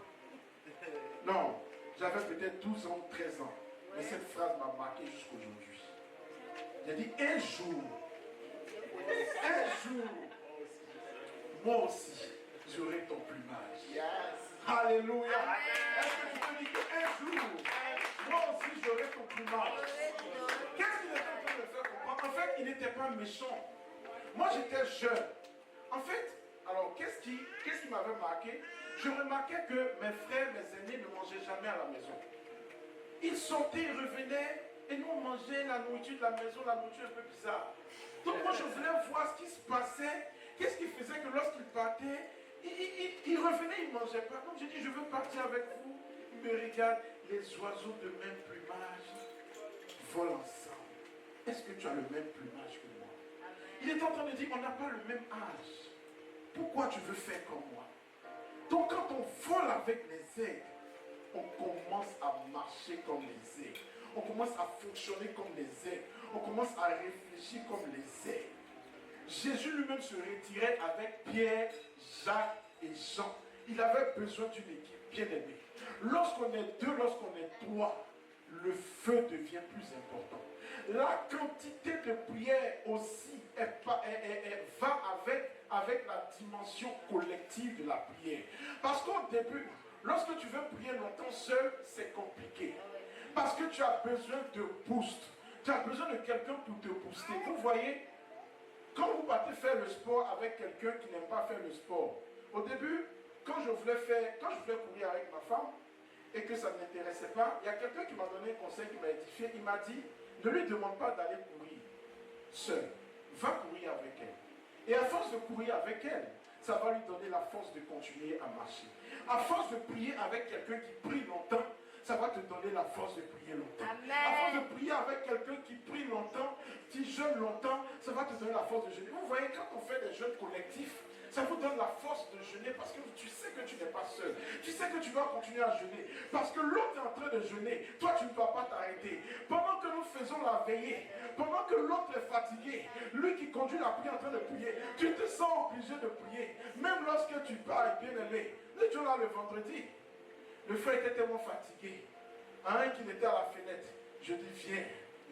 Non, j'avais peut-être 12 ans, 13 ans. Mais cette phrase m'a marqué jusqu'aujourd'hui. J'ai dit, un jour, moi aussi, j'aurai ton plumage. Yes. Alléluia. Est-ce que tu peux dire qu'un jour, moi aussi, j'aurai ton plumage? Qu'est-ce qu'il était en train de faire comprendre? En fait, il n'était pas méchant. Moi, j'étais jeune. En fait, alors, qu'est-ce qui m'avait marqué? Je remarquais que mes frères, mes aînés ne mangeaient jamais à la maison. Ils sortaient, ils revenaient, et nous on mangeait la nourriture de la maison, la nourriture un peu bizarre. Donc moi je voulais voir ce qui se passait, qu'est-ce qui faisait que lorsqu'ils partaient, ils revenaient, ils ne mangeaient pas. Donc j'ai dit, je veux partir avec vous. Ils me regardent, les oiseaux de même plumage volent ensemble. Est-ce que tu as le même plumage que moi? Il est en train de dire, on n'a pas le même âge. Pourquoi tu veux faire comme moi? Donc quand on vole avec les aigles, on commence à marcher comme les aigles. On commence à fonctionner comme les aigles. On commence à réfléchir comme les aigles. Jésus lui-même se retirait avec Pierre, Jacques et Jean. Il avait besoin d'une équipe bien aimée. Lorsqu'on est deux, lorsqu'on est trois, le feu devient plus important. La quantité de prière aussi va avec la dimension collective de la prière. Parce qu'au début, lorsque tu veux prier longtemps seul, c'est compliqué. Parce que tu as besoin de boost. Tu as besoin de quelqu'un pour te booster. Vous voyez, quand vous partez faire le sport avec quelqu'un qui n'aime pas faire le sport, au début, quand je voulais courir avec ma femme, et que ça ne l'intéressait pas, il y a quelqu'un qui m'a donné un conseil, qui m'a édifié. Il m'a dit, ne lui demande pas d'aller courir seul. Va courir avec elle. Et à force de courir avec elle, ça va lui donner la force de continuer à marcher. À force de prier avec quelqu'un qui prie longtemps, ça va te donner la force de prier longtemps. Amen. À force de prier avec quelqu'un qui prie longtemps, qui jeûne longtemps, ça va te donner la force de jeûner. Vous voyez, quand on fait des jeûnes collectifs, ça vous donne la force de jeûner parce que tu sais que tu n'es pas seul. Tu sais que tu dois continuer à jeûner. Parce que l'autre est en train de jeûner. Toi, tu ne dois pas t'arrêter. Pendant que nous faisons la veillée, pendant que l'autre est fatigué, lui qui conduit la prière en train de prier, tu te sens obligé de prier. Même lorsque tu pars, bien aimé. Le jour là, le vendredi, le frère était tellement fatigué. Un qui était à la fenêtre, je dis viens,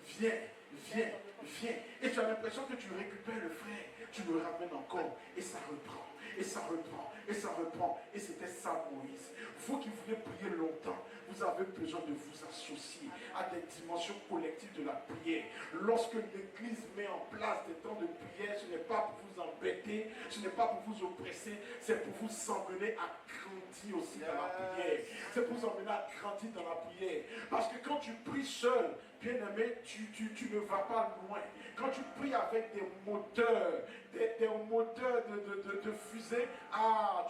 viens, viens, viens. Et tu as l'impression que tu récupères le frère, tu le ramènes encore, et ça reprend, et ça reprend, et ça reprend. Et c'était ça Moïse. Vous qui voulez prier longtemps, vous avez besoin de vous associer à des dimensions collectives de la prière. Lorsque l'Église met en place des temps de prière, ce n'est pas pour vous embêter, ce n'est pas pour vous oppresser, c'est pour vous emmener à grandir aussi dans la prière. C'est pour vous emmener à grandir dans la prière. Parce que quand tu pries seul, bien aimé, tu ne vas pas loin. Quand tu pries avec des moteurs, des moteurs de fusée,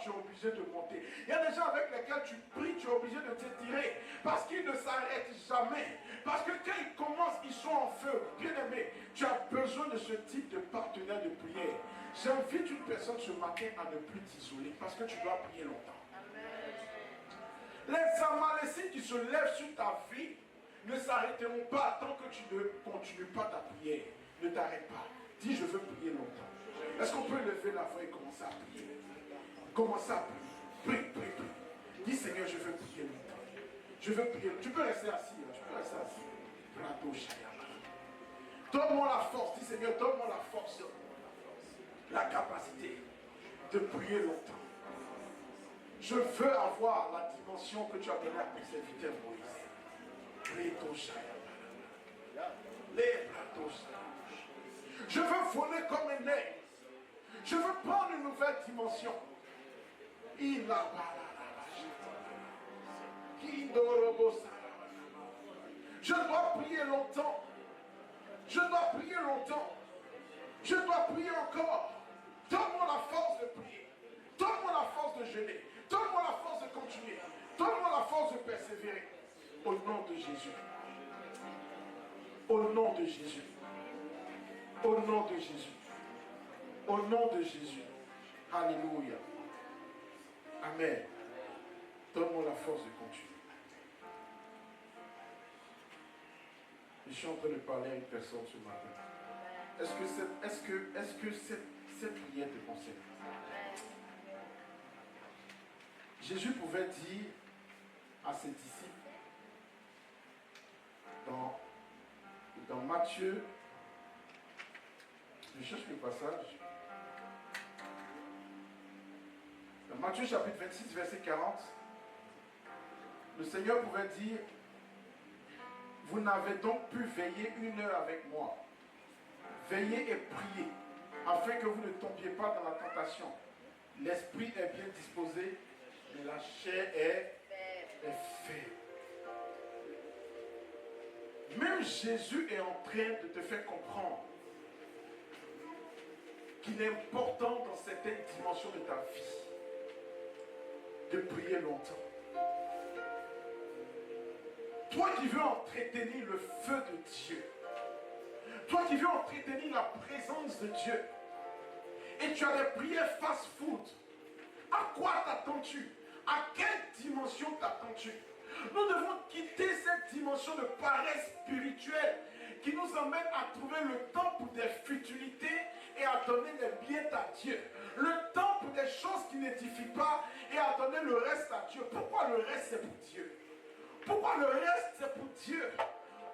tu es obligé de monter. Il y a des gens avec lesquels tu pries, tu es obligé de t'étirer. Parce qu'ils ne s'arrêtent jamais. Parce que quand ils commencent, ils sont en feu. Bien aimé, tu as besoin de ce type de partenaire de prière. J'invite une personne ce matin à ne plus t'isoler parce que tu dois prier longtemps. Les Amalécites qui se lèvent sur ta vie ne s'arrêteront pas tant que tu ne continues pas ta prière. Ne t'arrête pas. Dis, je veux prier longtemps. Est-ce qu'on peut lever la voix et commencer à prier? Commence à prier. Prie, prie, prie. Dis, Seigneur, je veux prier longtemps. Je veux prier. Tu peux rester assis. Là. Tu peux rester assis. Donne-moi la force. Dis, Seigneur, donne-moi la force. La capacité de prier longtemps. Je veux avoir la dimension que tu as donnée à ton serviteur Moïse. Je veux voler comme un aigle. Je veux prendre une nouvelle dimension. Je dois prier longtemps. Je dois prier longtemps. Je dois prier encore. Donne-moi la force de prier. Donne-moi la force de jeûner. Donne-moi la force de continuer. Donne-moi la force de persévérer. Au nom de Jésus. Au nom de Jésus. Au nom de Jésus. Au nom de Jésus. Alléluia. Amen. Donne-moi la force de continuer. Je suis en train de parler à une personne ce matin. Est-ce que cette prière te concerne? Jésus pouvait dire à ses disciples dans Matthieu, je cherche le passage, dans Matthieu chapitre 26, verset 40, le Seigneur pouvait dire, vous n'avez donc pu veiller 1 heure avec moi. Veillez et priez, afin que vous ne tombiez pas dans la tentation. L'esprit est bien disposé, mais la chair est faible. Même Jésus est en train de te faire comprendre qu'il est important dans certaines dimensions de ta vie de prier longtemps. Toi qui veux entretenir le feu de Dieu, toi qui veux entretenir la présence de Dieu, et tu as des prières fast-food, à quoi t'attends-tu? À quelle dimension t'attends-tu? Nous devons quitter cette dimension de paresse spirituelle qui nous emmène à trouver le temps pour des futilités et à donner des biens à Dieu. Le temps pour des choses qui n'édifient pas et à donner le reste à Dieu. Pourquoi le reste c'est pour Dieu? Pourquoi le reste c'est pour Dieu?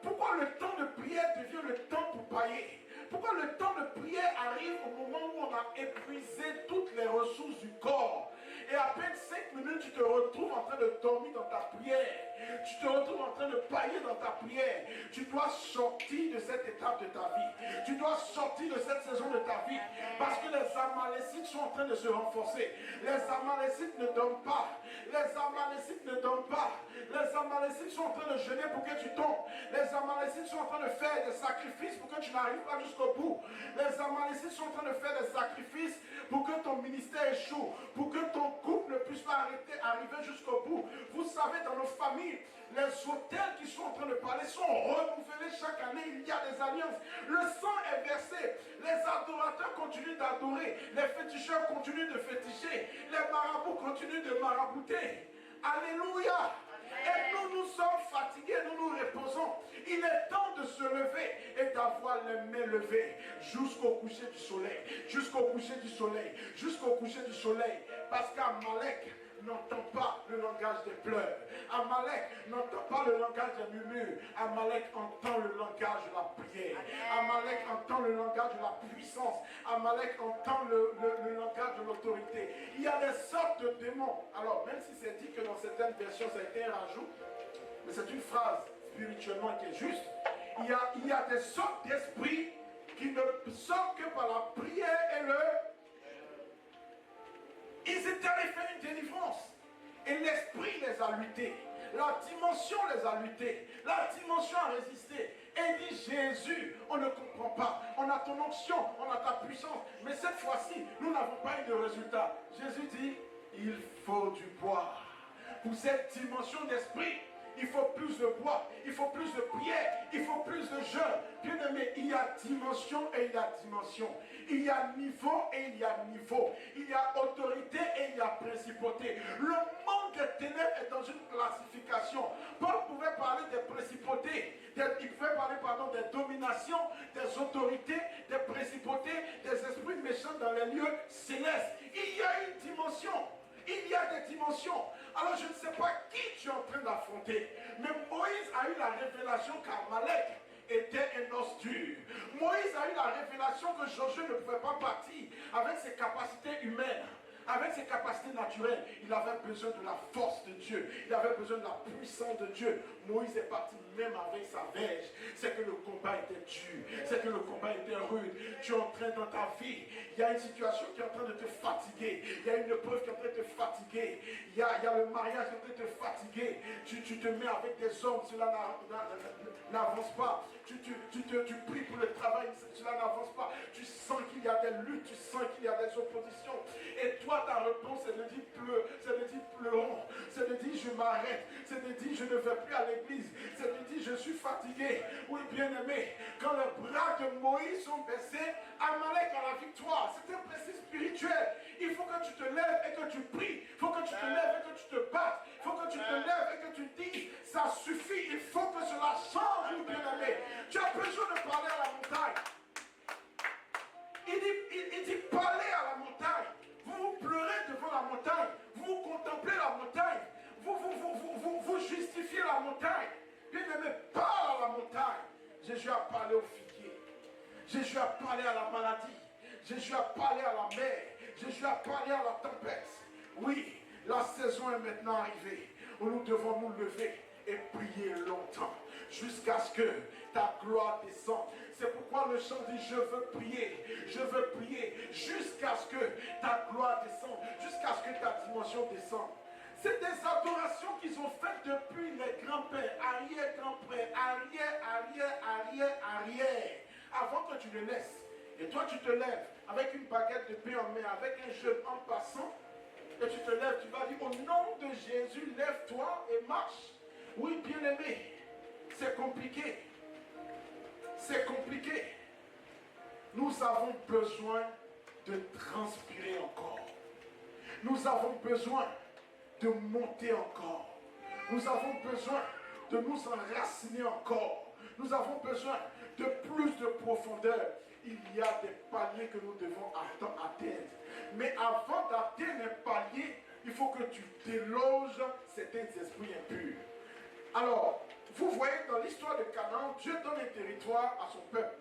Pourquoi le temps de prière devient le temps pour pailler? Pourquoi le temps de prière arrive au moment où on a épuisé toutes les ressources du corps et à peine 5 minutes tu te retrouves en train de dormir dans ta prière? Tu te retrouves en train de pailler dans ta prière. Tu dois sortir de cette étape de ta vie. Tu dois sortir de cette saison de ta vie. Parce que les Amalécites sont en train de se renforcer. Les Amalécites ne dorment pas. Les Amalécites ne dorment pas. Les Amalécites sont en train de jeûner pour que tu tombes. Les Amalécites sont en train de faire des sacrifices pour que tu n'arrives pas jusqu'au bout. Les Amalécites sont en train de faire des sacrifices pour que ton ministère échoue. Pour que ton couple ne puisse pas arriver jusqu'au bout. Vous savez, dans nos familles, les autels qui sont en train de parler sont renouvelés chaque année. Il y a des alliances. Le sang est versé. Les adorateurs continuent d'adorer. Les féticheurs continuent de féticher. Les marabouts continuent de marabouter. Alléluia. Et nous sommes fatigués, nous nous reposons. Il est temps de se lever et d'avoir les mains levées jusqu'au coucher du soleil. Jusqu'au coucher du soleil. Jusqu'au coucher du soleil. Parce qu'Amalek n'entend pas le langage des pleurs. Amalek n'entend pas le langage des murmures. Amalek entend le langage de la prière. Amalek entend le langage de la puissance. Amalek entend le langage de l'autorité. Il y a des sortes de démons. Alors, même si c'est dit que dans certaines versions, ça a été un rajout, mais c'est une phrase spirituellement qui est juste. Il y a des sortes d'esprits qui ne sortent que par la prière et le... Ils étaient allés faire une délivrance. Et l'esprit les a luttés. La dimension les a luttés. La dimension a résisté. Et il dit, Jésus, on ne comprend pas. On a ton onction, on a ta puissance. Mais cette fois-ci, nous n'avons pas eu de résultat. Jésus dit, il faut du bois. Pour cette dimension d'esprit, il faut plus de bois, il faut plus de prière, il faut plus de jeûne. Bien aimé, il y a dimension et il y a dimension. Il y a niveau et il y a niveau. Il y a autorité et il y a principauté. Le monde des ténèbres est dans une classification. Paul pouvait parler des principautés, il pouvait parler des dominations, des autorités, des principautés, des esprits méchants dans les lieux célestes. Il y a une dimension. Il y a des dimensions. Alors je ne sais pas qui tu es en train d'affronter. Mais Moïse a eu la révélation qu'Amalek était un os dur. Moïse a eu la révélation que Josué ne pouvait pas partir avec ses capacités humaines. Avec ses capacités naturelles, il avait besoin de la force de Dieu. Il avait besoin de la puissance de Dieu. Moïse est parti même avec sa verge. C'est que le combat était dur. C'est que le combat était rude. Tu es en train dans ta vie. Il y a une situation qui est en train de te fatiguer. Il y a une épreuve qui est en train de te fatiguer. Il y a le mariage qui est en train de te fatiguer. Tu te mets avec des hommes, cela n'avance pas. Tu pries pour le travail, cela n'avance pas. Tu sens qu'il y a des luttes, tu sens qu'il y a des oppositions. Et toi, ta réponse, c'est de dire pleurons. C'est de dire je m'arrête. C'est de dire je ne vais plus à l'église. C'est de dire je suis fatigué. Oui, bien aimé, quand les bras de Moïse sont baissés, Amalek a la victoire. C'est un principe spirituel. Il faut que tu te lèves et que tu pries. Il faut que tu te lèves et que tu te battes. Il faut que tu te lèves et que tu dises ça suffit. Il faut que cela change, bien aimé. Tu as besoin de parler à la montagne. Il dit parlez à la montagne. Vous pleurez devant la montagne. Vous contemplez la montagne. Vous justifiez la montagne. Bien aimé, parle à la montagne. Jésus a parlé au figuier. Jésus a parlé à la maladie. Jésus a parlé à la mer. Jésus a parlé à la tempête. Oui, la saison est maintenant arrivée où nous devons nous lever et prier longtemps jusqu'à ce que ta gloire descende. C'est pourquoi le chant dit je veux prier jusqu'à ce que ta gloire descende, jusqu'à ce que ta dimension descende. C'est des adorations qu'ils ont faites depuis les grands-pères, arrière-grands-pères, arrière, avant que tu le laisses. Et toi tu te lèves avec une baguette de pain en main, avec un jeûne en passant, et tu te lèves, tu vas dire au nom de Jésus, lève-toi et marche. Oui, bien-aimé, c'est compliqué. C'est compliqué. Nous avons besoin de transpirer encore. Nous avons besoin de monter encore. Nous avons besoin de nous enraciner encore. Nous avons besoin de plus de profondeur. Il y a des paliers que nous devons atteindre. Mais avant d'atteindre un palier, il faut que tu déloges certains esprits impurs. Alors, vous voyez dans l'histoire de Canaan, Dieu donne un territoire à son peuple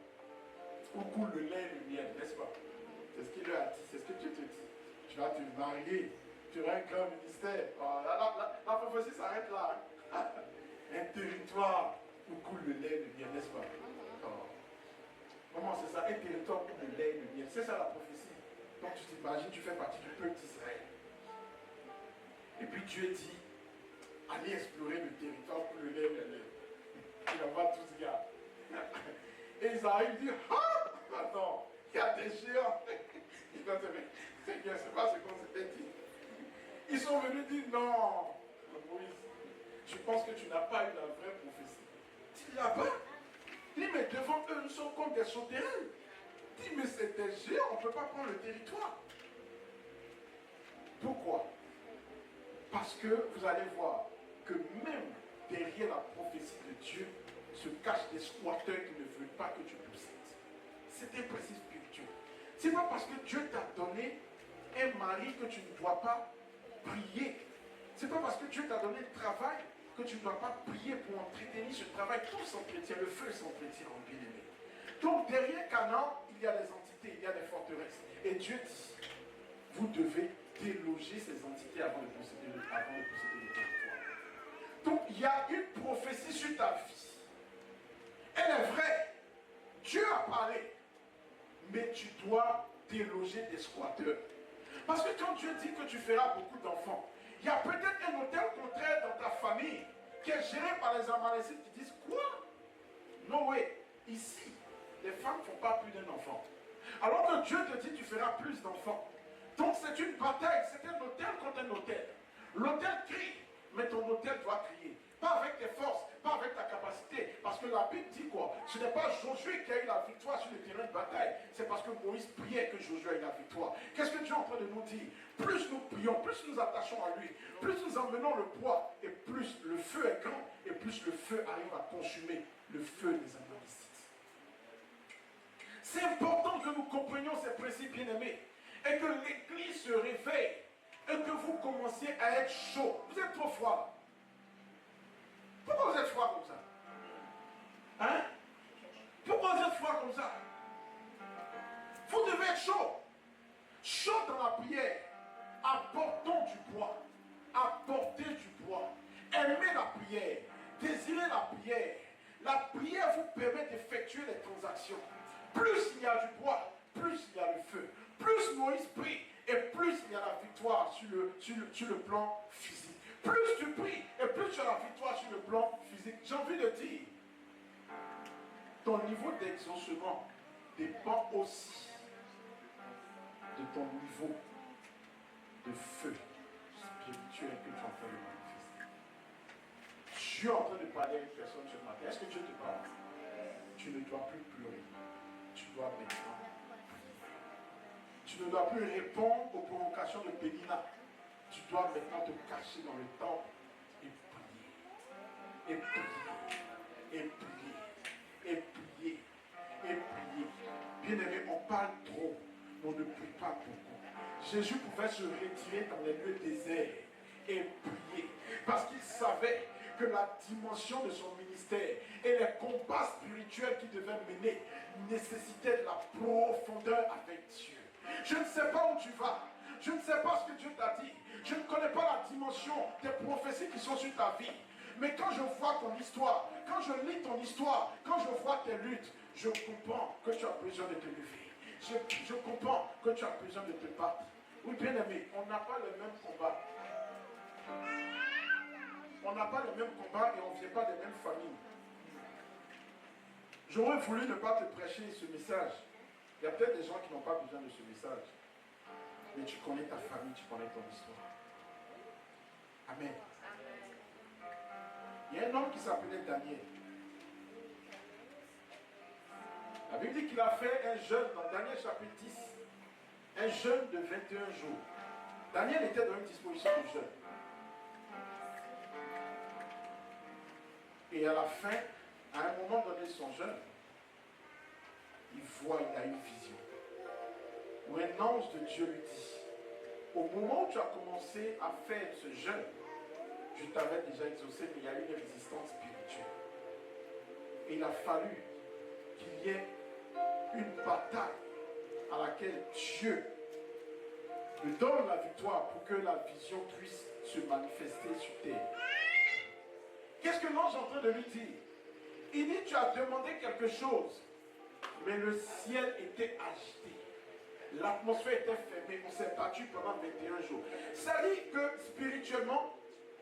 où coule le lait et le miel, n'est-ce pas? C'est ce qu'il lui a dit, c'est ce que Dieu te dit. Tu vas te marier, tu auras un grand ministère. Oh, la prophétie s'arrête là. Hein? Un territoire où coule le lait et le miel, n'est-ce pas? Oh. Comment c'est ça? Un territoire où coule le lait et le miel. C'est ça la prophétie. Donc tu t'imagines, tu fais partie du peuple d'Israël. Et puis Dieu dit, allez explorer le territoire où le lait et le miel. Il envoie tous ces gars. Et ils arrivent et disent, ah, attends, il y a des géants. Ils vont dire, c'est bien, c'est pas ce qu'on s'était dit. Ils sont venus dire, non, Moïse, je pense que tu n'as pas eu la vraie prophétie. Tu l'as pas. Dis, mais devant eux, nous sommes comme des sauterelles. Dis, mais c'est des géants, on ne peut pas prendre le territoire. Pourquoi? Parce que vous allez voir que même derrière la prophétie de Dieu se cachent des squatteurs qui ne veulent pas que tu possèdes. C'est un principe spirituel. C'est pas parce que Dieu t'a donné un mari que tu ne dois pas prier. C'est pas parce que Dieu t'a donné le travail que tu ne dois pas prier pour entretenir ce travail. Tout s'entretient, le feu s'entretient en bien-aimé. Donc derrière Canaan, il y a des entités, il y a des forteresses. Et Dieu dit, vous devez déloger ces entités avant de posséder le territoire. Donc il y a une prophétie sur ta vie. Elle est vraie. Dieu a parlé. Mais tu dois déloger des squatteurs. Parce que quand Dieu dit que tu feras beaucoup d'enfants, il y a peut-être un hôtel contraire dans ta famille qui est géré par les Amalécites qui disent quoi? No way. Ici, les femmes ne font pas plus d'un enfant. Alors que Dieu te dit tu feras plus d'enfants. Donc c'est une bataille, c'est un hôtel contre un hôtel. L'hôtel crie, mais ton hôtel doit crier. Pas avec tes forces, pas avec ta capacité. Parce que la Bible dit quoi? Ce n'est pas Josué qui a eu la victoire sur le terrain de bataille. C'est parce que Moïse priait que Josué a eu la victoire. Qu'est-ce que Dieu est en train de nous dire? Plus nous prions, plus nous attachons à lui, plus nous emmenons le poids, et plus le feu est grand, et plus le feu arrive à consumer le feu des Amalécites. C'est important que nous comprenions ces principes bien-aimés, et que l'Église se réveille, et que vous commenciez à être chaud. Vous êtes trop froid. Pourquoi vous êtes froid comme ça? Hein? Pourquoi vous êtes froid comme ça? Vous devez être chaud. Chaud dans la prière. Apportons du bois. Apportez du bois. Aimez la prière. Désirez la prière. La prière vous permet d'effectuer les transactions. Plus il y a du bois, plus il y a le feu. Plus Moïse prie, et plus il y a la victoire sur le plan physique. Plus tu pries, et plus tu as la victoire sur le plan physique. J'ai envie de dire, ton niveau d'exaucement dépend aussi de ton niveau de feu spirituel que tu es en train de manifester. Je suis en train de parler à une personne ce matin. Est-ce que Dieu te parle? Tu ne dois plus pleurer. Tu dois maintenant prier. Tu ne dois plus répondre aux provocations de Pénina. Tu dois maintenant te cacher dans le temple et prier. Et prier. Et prier. Et prier. Et prier. Bien-aimé, on parle trop. On ne prie pas beaucoup. Jésus pouvait se retirer dans les lieux déserts et prier. Parce qu'il savait que la dimension de son ministère et les combats spirituels qu'il devait mener nécessitaient de la profondeur avec Dieu. Je ne sais pas où tu vas. Je ne sais pas ce que Dieu t'a dit. Je ne connais pas la dimension des prophéties qui sont sur ta vie. Mais quand je vois ton histoire, quand je lis ton histoire, quand je vois tes luttes, je comprends que tu as besoin de te lever. Je comprends que tu as besoin de te battre. Oui, bien aimé, on n'a pas le même combat. On n'a pas le même combat et on ne vient pas des mêmes familles. J'aurais voulu ne pas te prêcher ce message. Il y a peut-être des gens qui n'ont pas besoin de ce message. Mais tu connais ta famille, tu connais ton histoire. Amen. Il y a un homme qui s'appelait Daniel. La Bible dit qu'il a fait un jeûne dans Daniel chapitre 10. Un jeûne de 21 jours. Daniel était dans une disposition de jeûne. Et à la fin, à un moment donné de son jeûne, il a une vision. Où un ange de Dieu lui dit, au moment où tu as commencé à faire ce jeûne, je t'avais déjà exaucé, mais il y a eu une résistance spirituelle. Et il a fallu qu'il y ait une bataille à laquelle Dieu me donne la victoire pour que la vision puisse se manifester sur terre. Qu'est-ce que l'ange est en train de lui dire? Il dit, tu as demandé quelque chose, mais le ciel était agité. L'atmosphère était fermée, on s'est battu pendant 21 jours. Ça dit que spirituellement,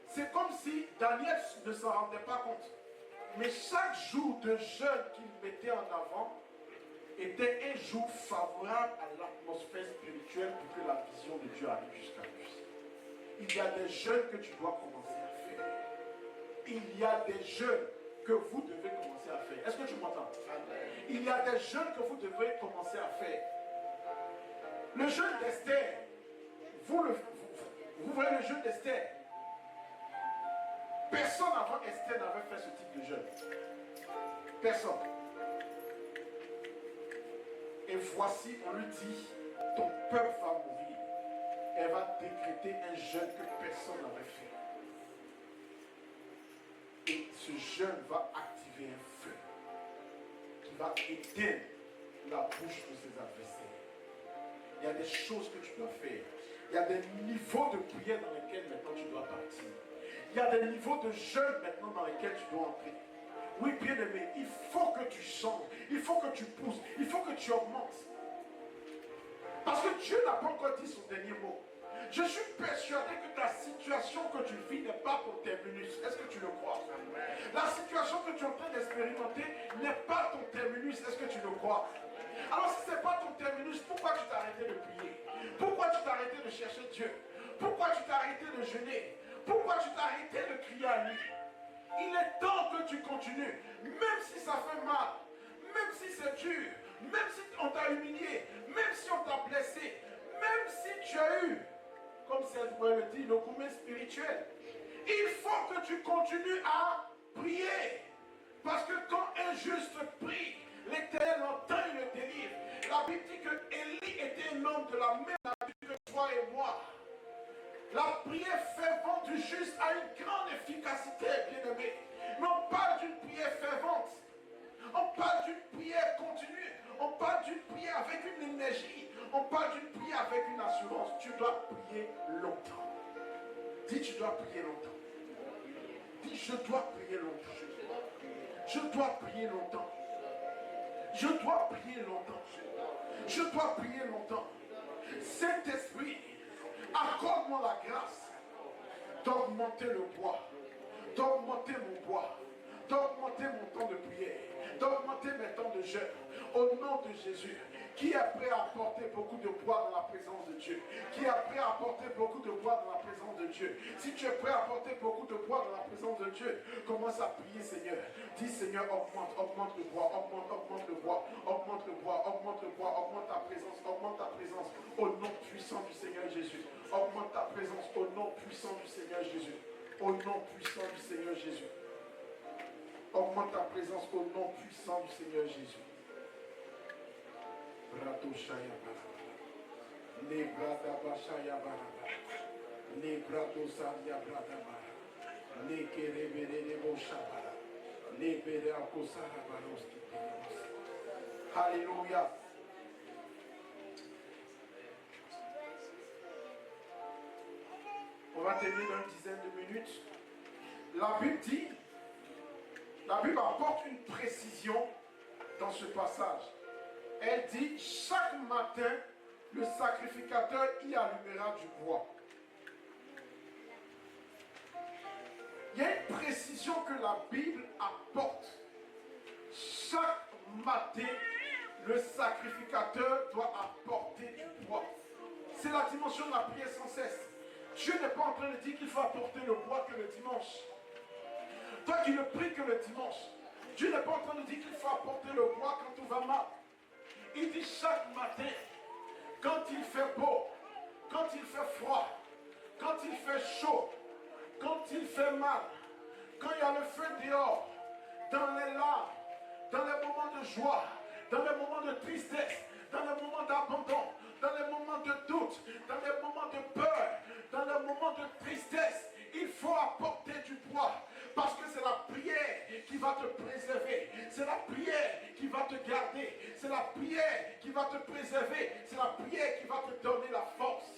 c'est comme si Daniel ne s'en rendait pas compte. Mais chaque jour de jeûne qu'il mettait en avant était un jour favorable à l'atmosphère spirituelle pour que la vision de Dieu arrive jusqu'à lui. Il y a des jeûnes que tu dois commencer à faire. Il y a des jeûnes que vous devez commencer à faire. Est-ce que tu m'entends? Il y a des jeûnes que vous devez commencer à faire. Le jeûne d'Esther, vous voyez le jeûne d'Esther. Personne avant Esther n'avait fait ce type de jeûne. Personne. Et voici, on lui dit, ton peuple va mourir. Elle va décréter un jeûne que personne n'avait fait. Et ce jeûne va activer un feu qui va éteindre la bouche de ses adversaires. Il y a des choses que tu dois faire. Il y a des niveaux de prière dans lesquels maintenant tu dois partir. Il y a des niveaux de jeûne maintenant dans lesquels tu dois entrer. Oui, bien aimé, il faut que tu changes. Il faut que tu pousses. Il faut que tu augmentes. Parce que Dieu n'a pas encore dit son dernier mot. Je suis persuadé que ta situation que tu vis n'est pas ton terminus. Est-ce que tu le crois? La situation que tu es en train d'expérimenter n'est pas ton terminus. Est-ce que tu le crois? Alors si ce n'est pas ton terminus, pourquoi tu t'es arrêté de prier? Pourquoi tu t'es arrêté de chercher Dieu? Pourquoi tu t'es arrêté de jeûner? Pourquoi tu t'es arrêté de crier à lui? Il est temps que tu continues, même si ça fait mal, même si c'est dur, même si on t'a humilié, même si on t'a blessé, même si tu as eu, comme cette voix le dit, le gourmet spirituel. Il faut que tu continues à prier. Parce que quand un juste prie, l'Éternel entend et le délivre. La Bible dit que Élie était un homme de la même nature que toi et moi. La prière fervente du juste a une grande efficacité, bien-aimé. Mais on parle d'une prière fervente. On parle d'une prière continue. On parle d'une prière avec une énergie. On parle d'une prière avec une assurance. Tu dois prier longtemps. Dis, tu dois prier longtemps. Dis, je dois prier longtemps. Je dois prier longtemps. Je dois prier longtemps. Je dois prier longtemps. Saint-Esprit, accorde-moi la grâce d'augmenter le bois, d'augmenter mon bois, d'augmenter mon temps de prière, d'augmenter mes temps de jeûne. Au nom de Jésus, qui est prêt à apporter beaucoup de bois dans la présence de Dieu? Qui est prêt à apporter beaucoup de bois dans la présence de Dieu? Si tu es prêt à apporter beaucoup de bois dans la présence de Dieu, commence à prier, Seigneur. Dis, Seigneur, augmente le bois, augmente le bois, augmente le bois, augmente le bois, augmente ta présence, au nom puissant du Seigneur Jésus. Augmente ta présence au nom puissant du Seigneur Jésus. Au nom puissant du Seigneur Jésus. Augmente ta présence au nom puissant du Seigneur Jésus. Brato Shaya Baraba. Ne Brada Bashaya Baraba. Ne Brato Sadia Brada Bara. Ne Kerebere de Boshabara. Ne Bere Akosara Baroski. Alléluia. On va terminer dans une dizaine de minutes. La Bible apporte une précision dans ce passage. Elle dit, chaque matin, le sacrificateur y allumera du bois. Il y a une précision que la Bible apporte. Chaque matin, le sacrificateur doit apporter du bois. C'est la dimension de la prière sans cesse. Dieu n'est pas en train de dire qu'il faut apporter le bois que le dimanche. Toi qui ne pries que le dimanche, Dieu n'est pas en train de dire qu'il faut apporter le bois quand tout va mal. Il dit chaque matin, quand il fait beau, quand il fait froid, quand il fait chaud, quand il fait mal, quand il y a le feu dehors, dans les larmes, dans les moments de joie, dans les moments de tristesse, dans les moments d'abandon, dans les moments de doute, dans les moments de peur, dans les moments de tristesse, il faut apporter du bois. Parce que c'est la prière qui va te préserver. C'est la prière qui va te garder. C'est la prière qui va te préserver. C'est la prière qui va te donner la force.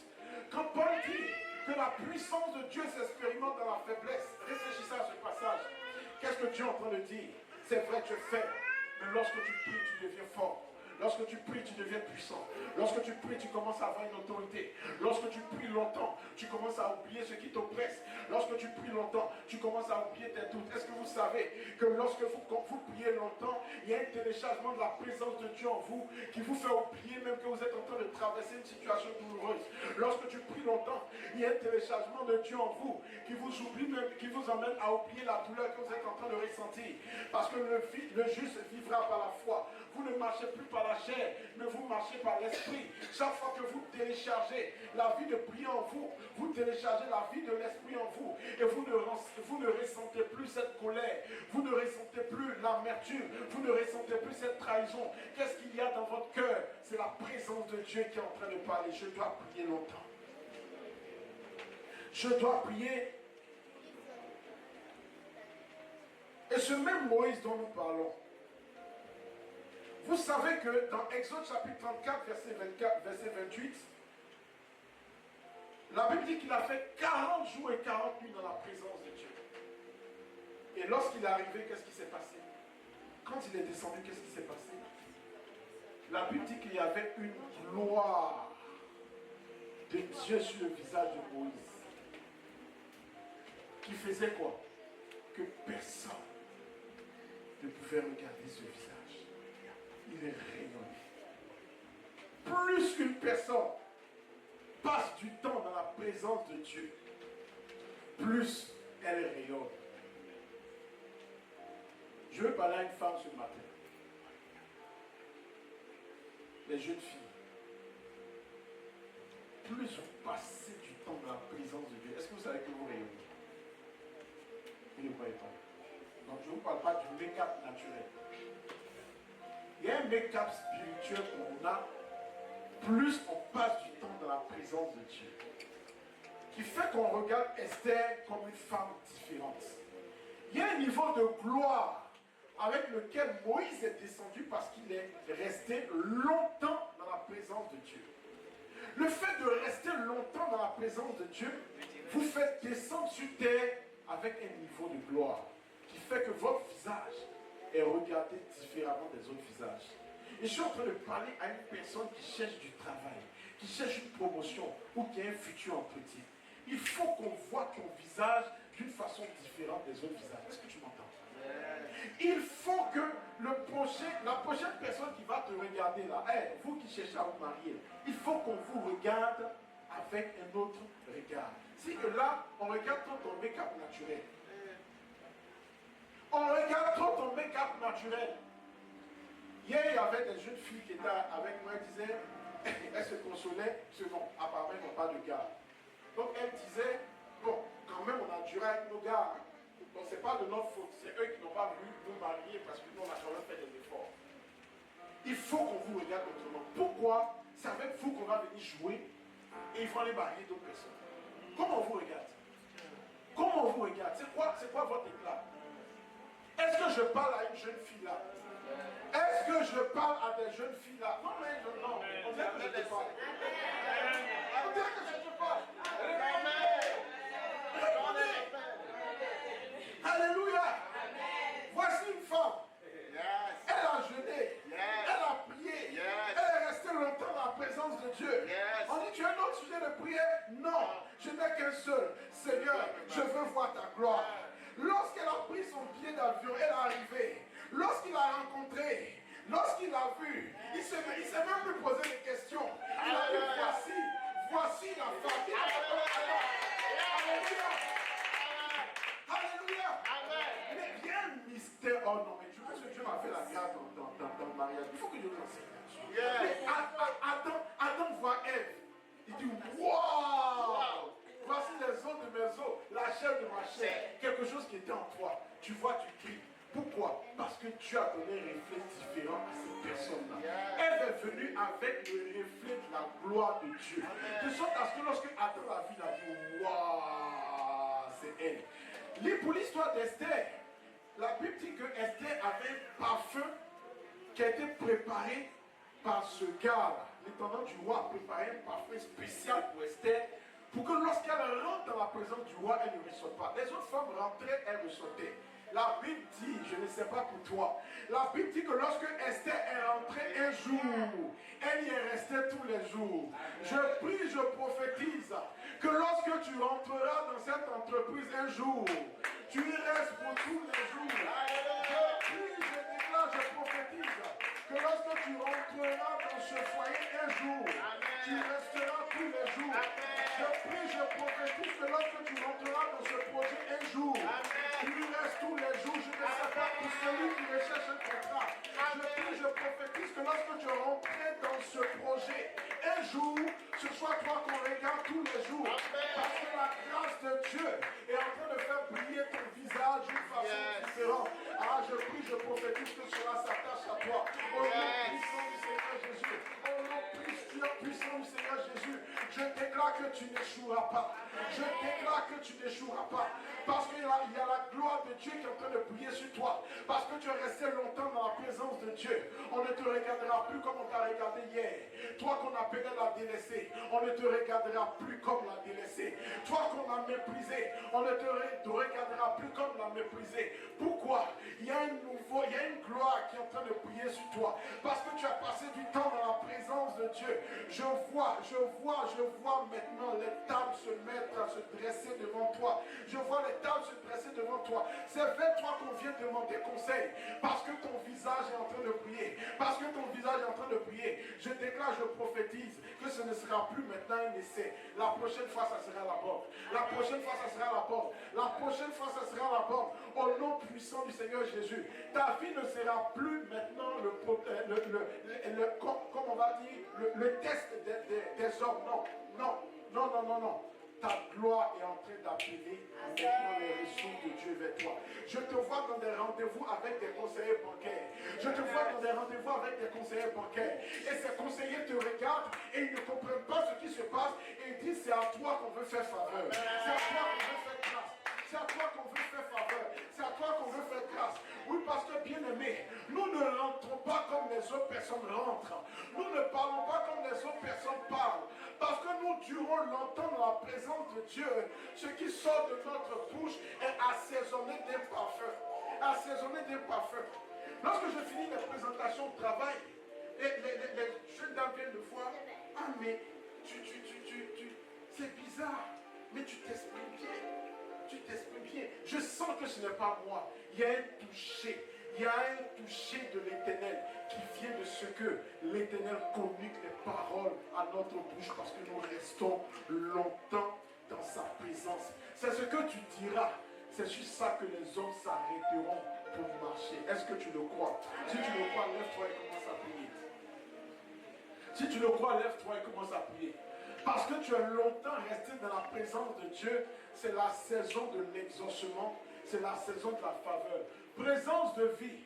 Quand Paul dit que la puissance de Dieu s'expérimente dans la faiblesse, réfléchissez à ce passage. Qu'est-ce que Dieu est en train de dire? C'est vrai, tu es faible, mais lorsque tu pries, tu deviens fort. Lorsque tu pries, tu deviens puissant. Lorsque tu pries, tu commences à avoir une autorité. Lorsque tu pries longtemps, tu commences à oublier ce qui t'oppresse. Lorsque tu pries longtemps, tu commences à oublier tes doutes. Est-ce que vous savez que lorsque vous priez longtemps, il y a un téléchargement de la présence de Dieu en vous qui vous fait oublier même que vous êtes en train de traverser une situation douloureuse. Lorsque tu pries longtemps, il y a un téléchargement de Dieu en vous qui vous oublie même, qui vous emmène à oublier la douleur que vous êtes en train de ressentir. Parce que le juste vivra par la foi. Vous ne marchez plus par la chair, mais vous marchez par l'esprit. Chaque fois que vous téléchargez la vie de prier en vous, vous téléchargez la vie de l'esprit en vous. Et vous ne ressentez plus cette colère. Vous ne ressentez plus l'amertume. Vous ne ressentez plus cette trahison. Qu'est-ce qu'il y a dans votre cœur? C'est la présence de Dieu qui est en train de parler. Je dois prier longtemps. Je dois prier. Et ce même Moïse dont nous parlons, vous savez que dans Exode chapitre 34, verset 28, la Bible dit qu'il a fait 40 jours et 40 nuits dans la présence de Dieu. Et lorsqu'il est arrivé, qu'est-ce qui s'est passé? Quand il est descendu, qu'est-ce qui s'est passé? La Bible dit qu'il y avait une gloire de Dieu sur le visage de Moïse. Qui faisait quoi? Que personne ne pouvait regarder ce visage. Il est rayonnant. Plus qu'une personne passe du temps dans la présence de Dieu, plus elle rayonne. Je veux parler à une femme ce matin. Les jeunes filles. Plus vous passez du temps dans la présence de Dieu, est-ce que vous savez que vous rayonnez? Vous ne croyez pas. Donc je ne vous parle pas du make-up naturel. Il y a un make-up spirituel qu'on a, plus on passe du temps dans la présence de Dieu. Qui fait qu'on regarde Esther comme une femme différente. Il y a un niveau de gloire avec lequel Moïse est descendu parce qu'il est resté longtemps dans la présence de Dieu. Le fait de rester longtemps dans la présence de Dieu vous fait descendre sur terre avec un niveau de gloire qui fait que votre visage est regardé différemment des autres visages. Et je suis en train de parler à une personne qui cherche du travail, qui cherche une promotion ou qui a un futur en petit. Il faut qu'on voit ton visage d'une façon différente des autres visages. Est-ce que tu m'entends? Il faut que la prochaine personne qui va te regarder là, vous qui cherchez à vous marier, il faut qu'on vous regarde avec un autre regard. Si que là, on regarde trop ton make-up naturel. On regarde trop ton make-up naturel. Hier, il y avait des jeunes filles qui étaient avec moi, elles disaient, elles se consolaient, parce que non, apparemment, ils n'ont pas de gars. Donc, elles disaient, bon, quand même, on a duré avec nos gars. Donc, ce n'est pas de notre faute, c'est eux qui n'ont pas voulu nous marier parce que nous, on a quand même fait des efforts. Il faut qu'on vous regarde autrement. Pourquoi? C'est avec vous qu'on va venir jouer et ils vont aller marier d'autres personnes. Comment on vous regarde? Comment on vous regarde? C'est quoi votre éclat? Est-ce que je parle à une jeune fille là? Est-ce que je parle à des jeunes filles là? Non, mais non, on dirait que je te parle. On dirait que je te parle. Répondez. Alléluia. Voici une femme. Elle a jeûné. Elle a prié. Elle est restée longtemps dans la présence de Dieu. On dit, tu as un autre sujet de prière? Non, je n'ai qu'un seul. Seigneur, je veux voir ta gloire. Lorsqu'elle a pris son billet d'avion, elle est arrivée. Lorsqu'il a rencontré, lorsqu'il l'a vu, il ne s'est même plus posé de questions. Il a dit, voici la femme. Il a dit, Alléluia. Alléluia. Mais il y a un mystère. Oh non, mais je pense que Dieu m'a fait la grâce dans le mariage. Il faut que Dieu nous enseigne. Adam voit Ève. Il dit, waouh. Voici les os de mes os, la chair de ma chair. Quelque chose qui était en toi. Tu vois, tu cries. Pourquoi? Parce que tu as donné un reflet différent à cette personne-là. Elle est venue avec le reflet de la gloire de Dieu. De sorte à ce que lorsque Adam l'a vu, il a dit, waouh, c'est elle. Pour l'histoire d'Esther, la Bible dit que Esther avait un parfum qui a été préparé par ce gars-là. L'intendant du roi a préparé un parfum spécial pour Esther, pour que lorsqu'elle rentre dans la présence du roi, elle ne ressorte pas. Les autres femmes rentraient, elles ressortaient. La Bible dit, je ne sais pas pour toi, la Bible dit que lorsque Esther est rentrée un jour, elle y est restée tous les jours. Je prie, je prophétise que lorsque tu rentreras dans cette entreprise un jour, tu y restes pour tous les jours. Je prie, je déclare, je prophétise que lorsque tu rentreras dans ce foyer un jour, tu resteras tous les jours. Je prie, je prophétise que lorsque tu rentreras dans ce projet un jour, tu y restes tous les jours. Je ne sais pas pour celui qui recherche un contrat. Je prie, je prophétise que lorsque tu rentreras dans ce projet un jour, ce soit toi qu'on regarde tous les jours. Parce que la grâce de Dieu est en train de faire briller ton visage d'une façon différente. Ah, je prie, je prophétise que cela s'attache à toi. Au nom puissant du Seigneur Jésus. Au nom puissant du Seigneur Jésus. Je déclare que tu n'échoueras pas. Je déclare que tu n'échoueras pas. Parce qu'il y a la gloire de Dieu qui est en train de briller sur toi. Parce que tu es resté longtemps dans la présence de Dieu. On ne te regardera plus comme on t'a regardé hier. Toi qu'on appelait la délaissée, on ne te regardera plus comme la délaissée. Toi qu'on a méprisé, on ne te regardera plus comme la méprisée. Pourquoi? Il y a une gloire qui est en train de briller sur toi. Parce que tu as passé du temps dans la présence de Dieu. Je vois maintenant les tables se mettre à se dresser devant toi. Je vois les tables se dresser devant toi. C'est vers toi qu'on vient demander conseil. Parce que ton visage est en train de briller. Parce que ton visage est en train de briller. Je déclare, je prophétise que ce ne sera plus maintenant un essai. La prochaine fois, ça sera la porte. La prochaine fois, ça sera la porte. La prochaine fois, ça sera la porte. Au nom puissant du Seigneur Jésus. Ta vie ne sera plus maintenant comme on va dire, le test des hommes. Non. Ta gloire est en train d'appeler maintenant les ressources de Dieu vers toi. Je te vois dans des rendez-vous avec des conseillers bancaires. Je te vois dans des rendez-vous avec des conseillers bancaires. Et ces conseillers te regardent et ils ne comprennent pas ce qui se passe. Et ils disent, c'est à toi qu'on veut faire faveur. C'est à toi qu'on veut faire grâce. C'est à toi qu'on veut faire faveur. C'est à toi qu'on veut faire grâce. Oui, parce que bien aimé, nous ne rentrons pas comme les autres personnes rentrent. Nous ne parlons pas comme les autres personnes parlent. Parce que nous durons longtemps dans la présence de Dieu. Ce qui sort de notre bouche est assaisonné d'un parfum. Assaisonné d'un parfum. Lorsque je finis mes présentations de travail, et les jeunes dames viennent me voir. Ah, mais c'est bizarre. Mais tu t'exprimes bien. Tu t'exprimes bien. Je sens que ce n'est pas moi. Il y a un toucher. Il y a un toucher de l'Éternel qui vient de ce que l'Éternel communique les paroles à notre bouche parce que nous restons longtemps dans sa présence. C'est ce que tu diras. C'est sur ça que les hommes s'arrêteront pour marcher. Est-ce que tu le crois? Si tu le crois, lève-toi et commence à prier. Si tu le crois, lève-toi et commence à prier. Parce que tu es longtemps resté dans la présence de Dieu, c'est la saison de l'exaucement, c'est la saison de la faveur. Présence de vie,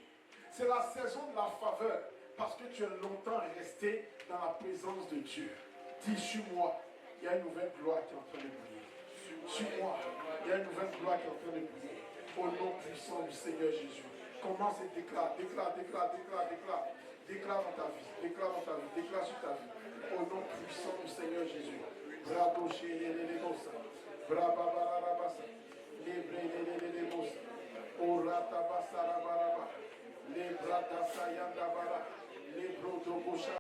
c'est la saison de la faveur, parce que tu es longtemps resté dans la présence de Dieu. Dis, suis-moi, il y a une nouvelle gloire qui est en train de briller. Suis-moi, il y a une nouvelle gloire qui est en train de briller. Au nom puissant du Seigneur Jésus. Commence et déclare. Déclare dans ta vie, déclare sur ta vie. Au nom puissant du Seigneur Jésus. Brado les bossa. Brababarabasa. Les bossa. Orata basara baraba. Les brata sayanda bara. Les brodo bosha.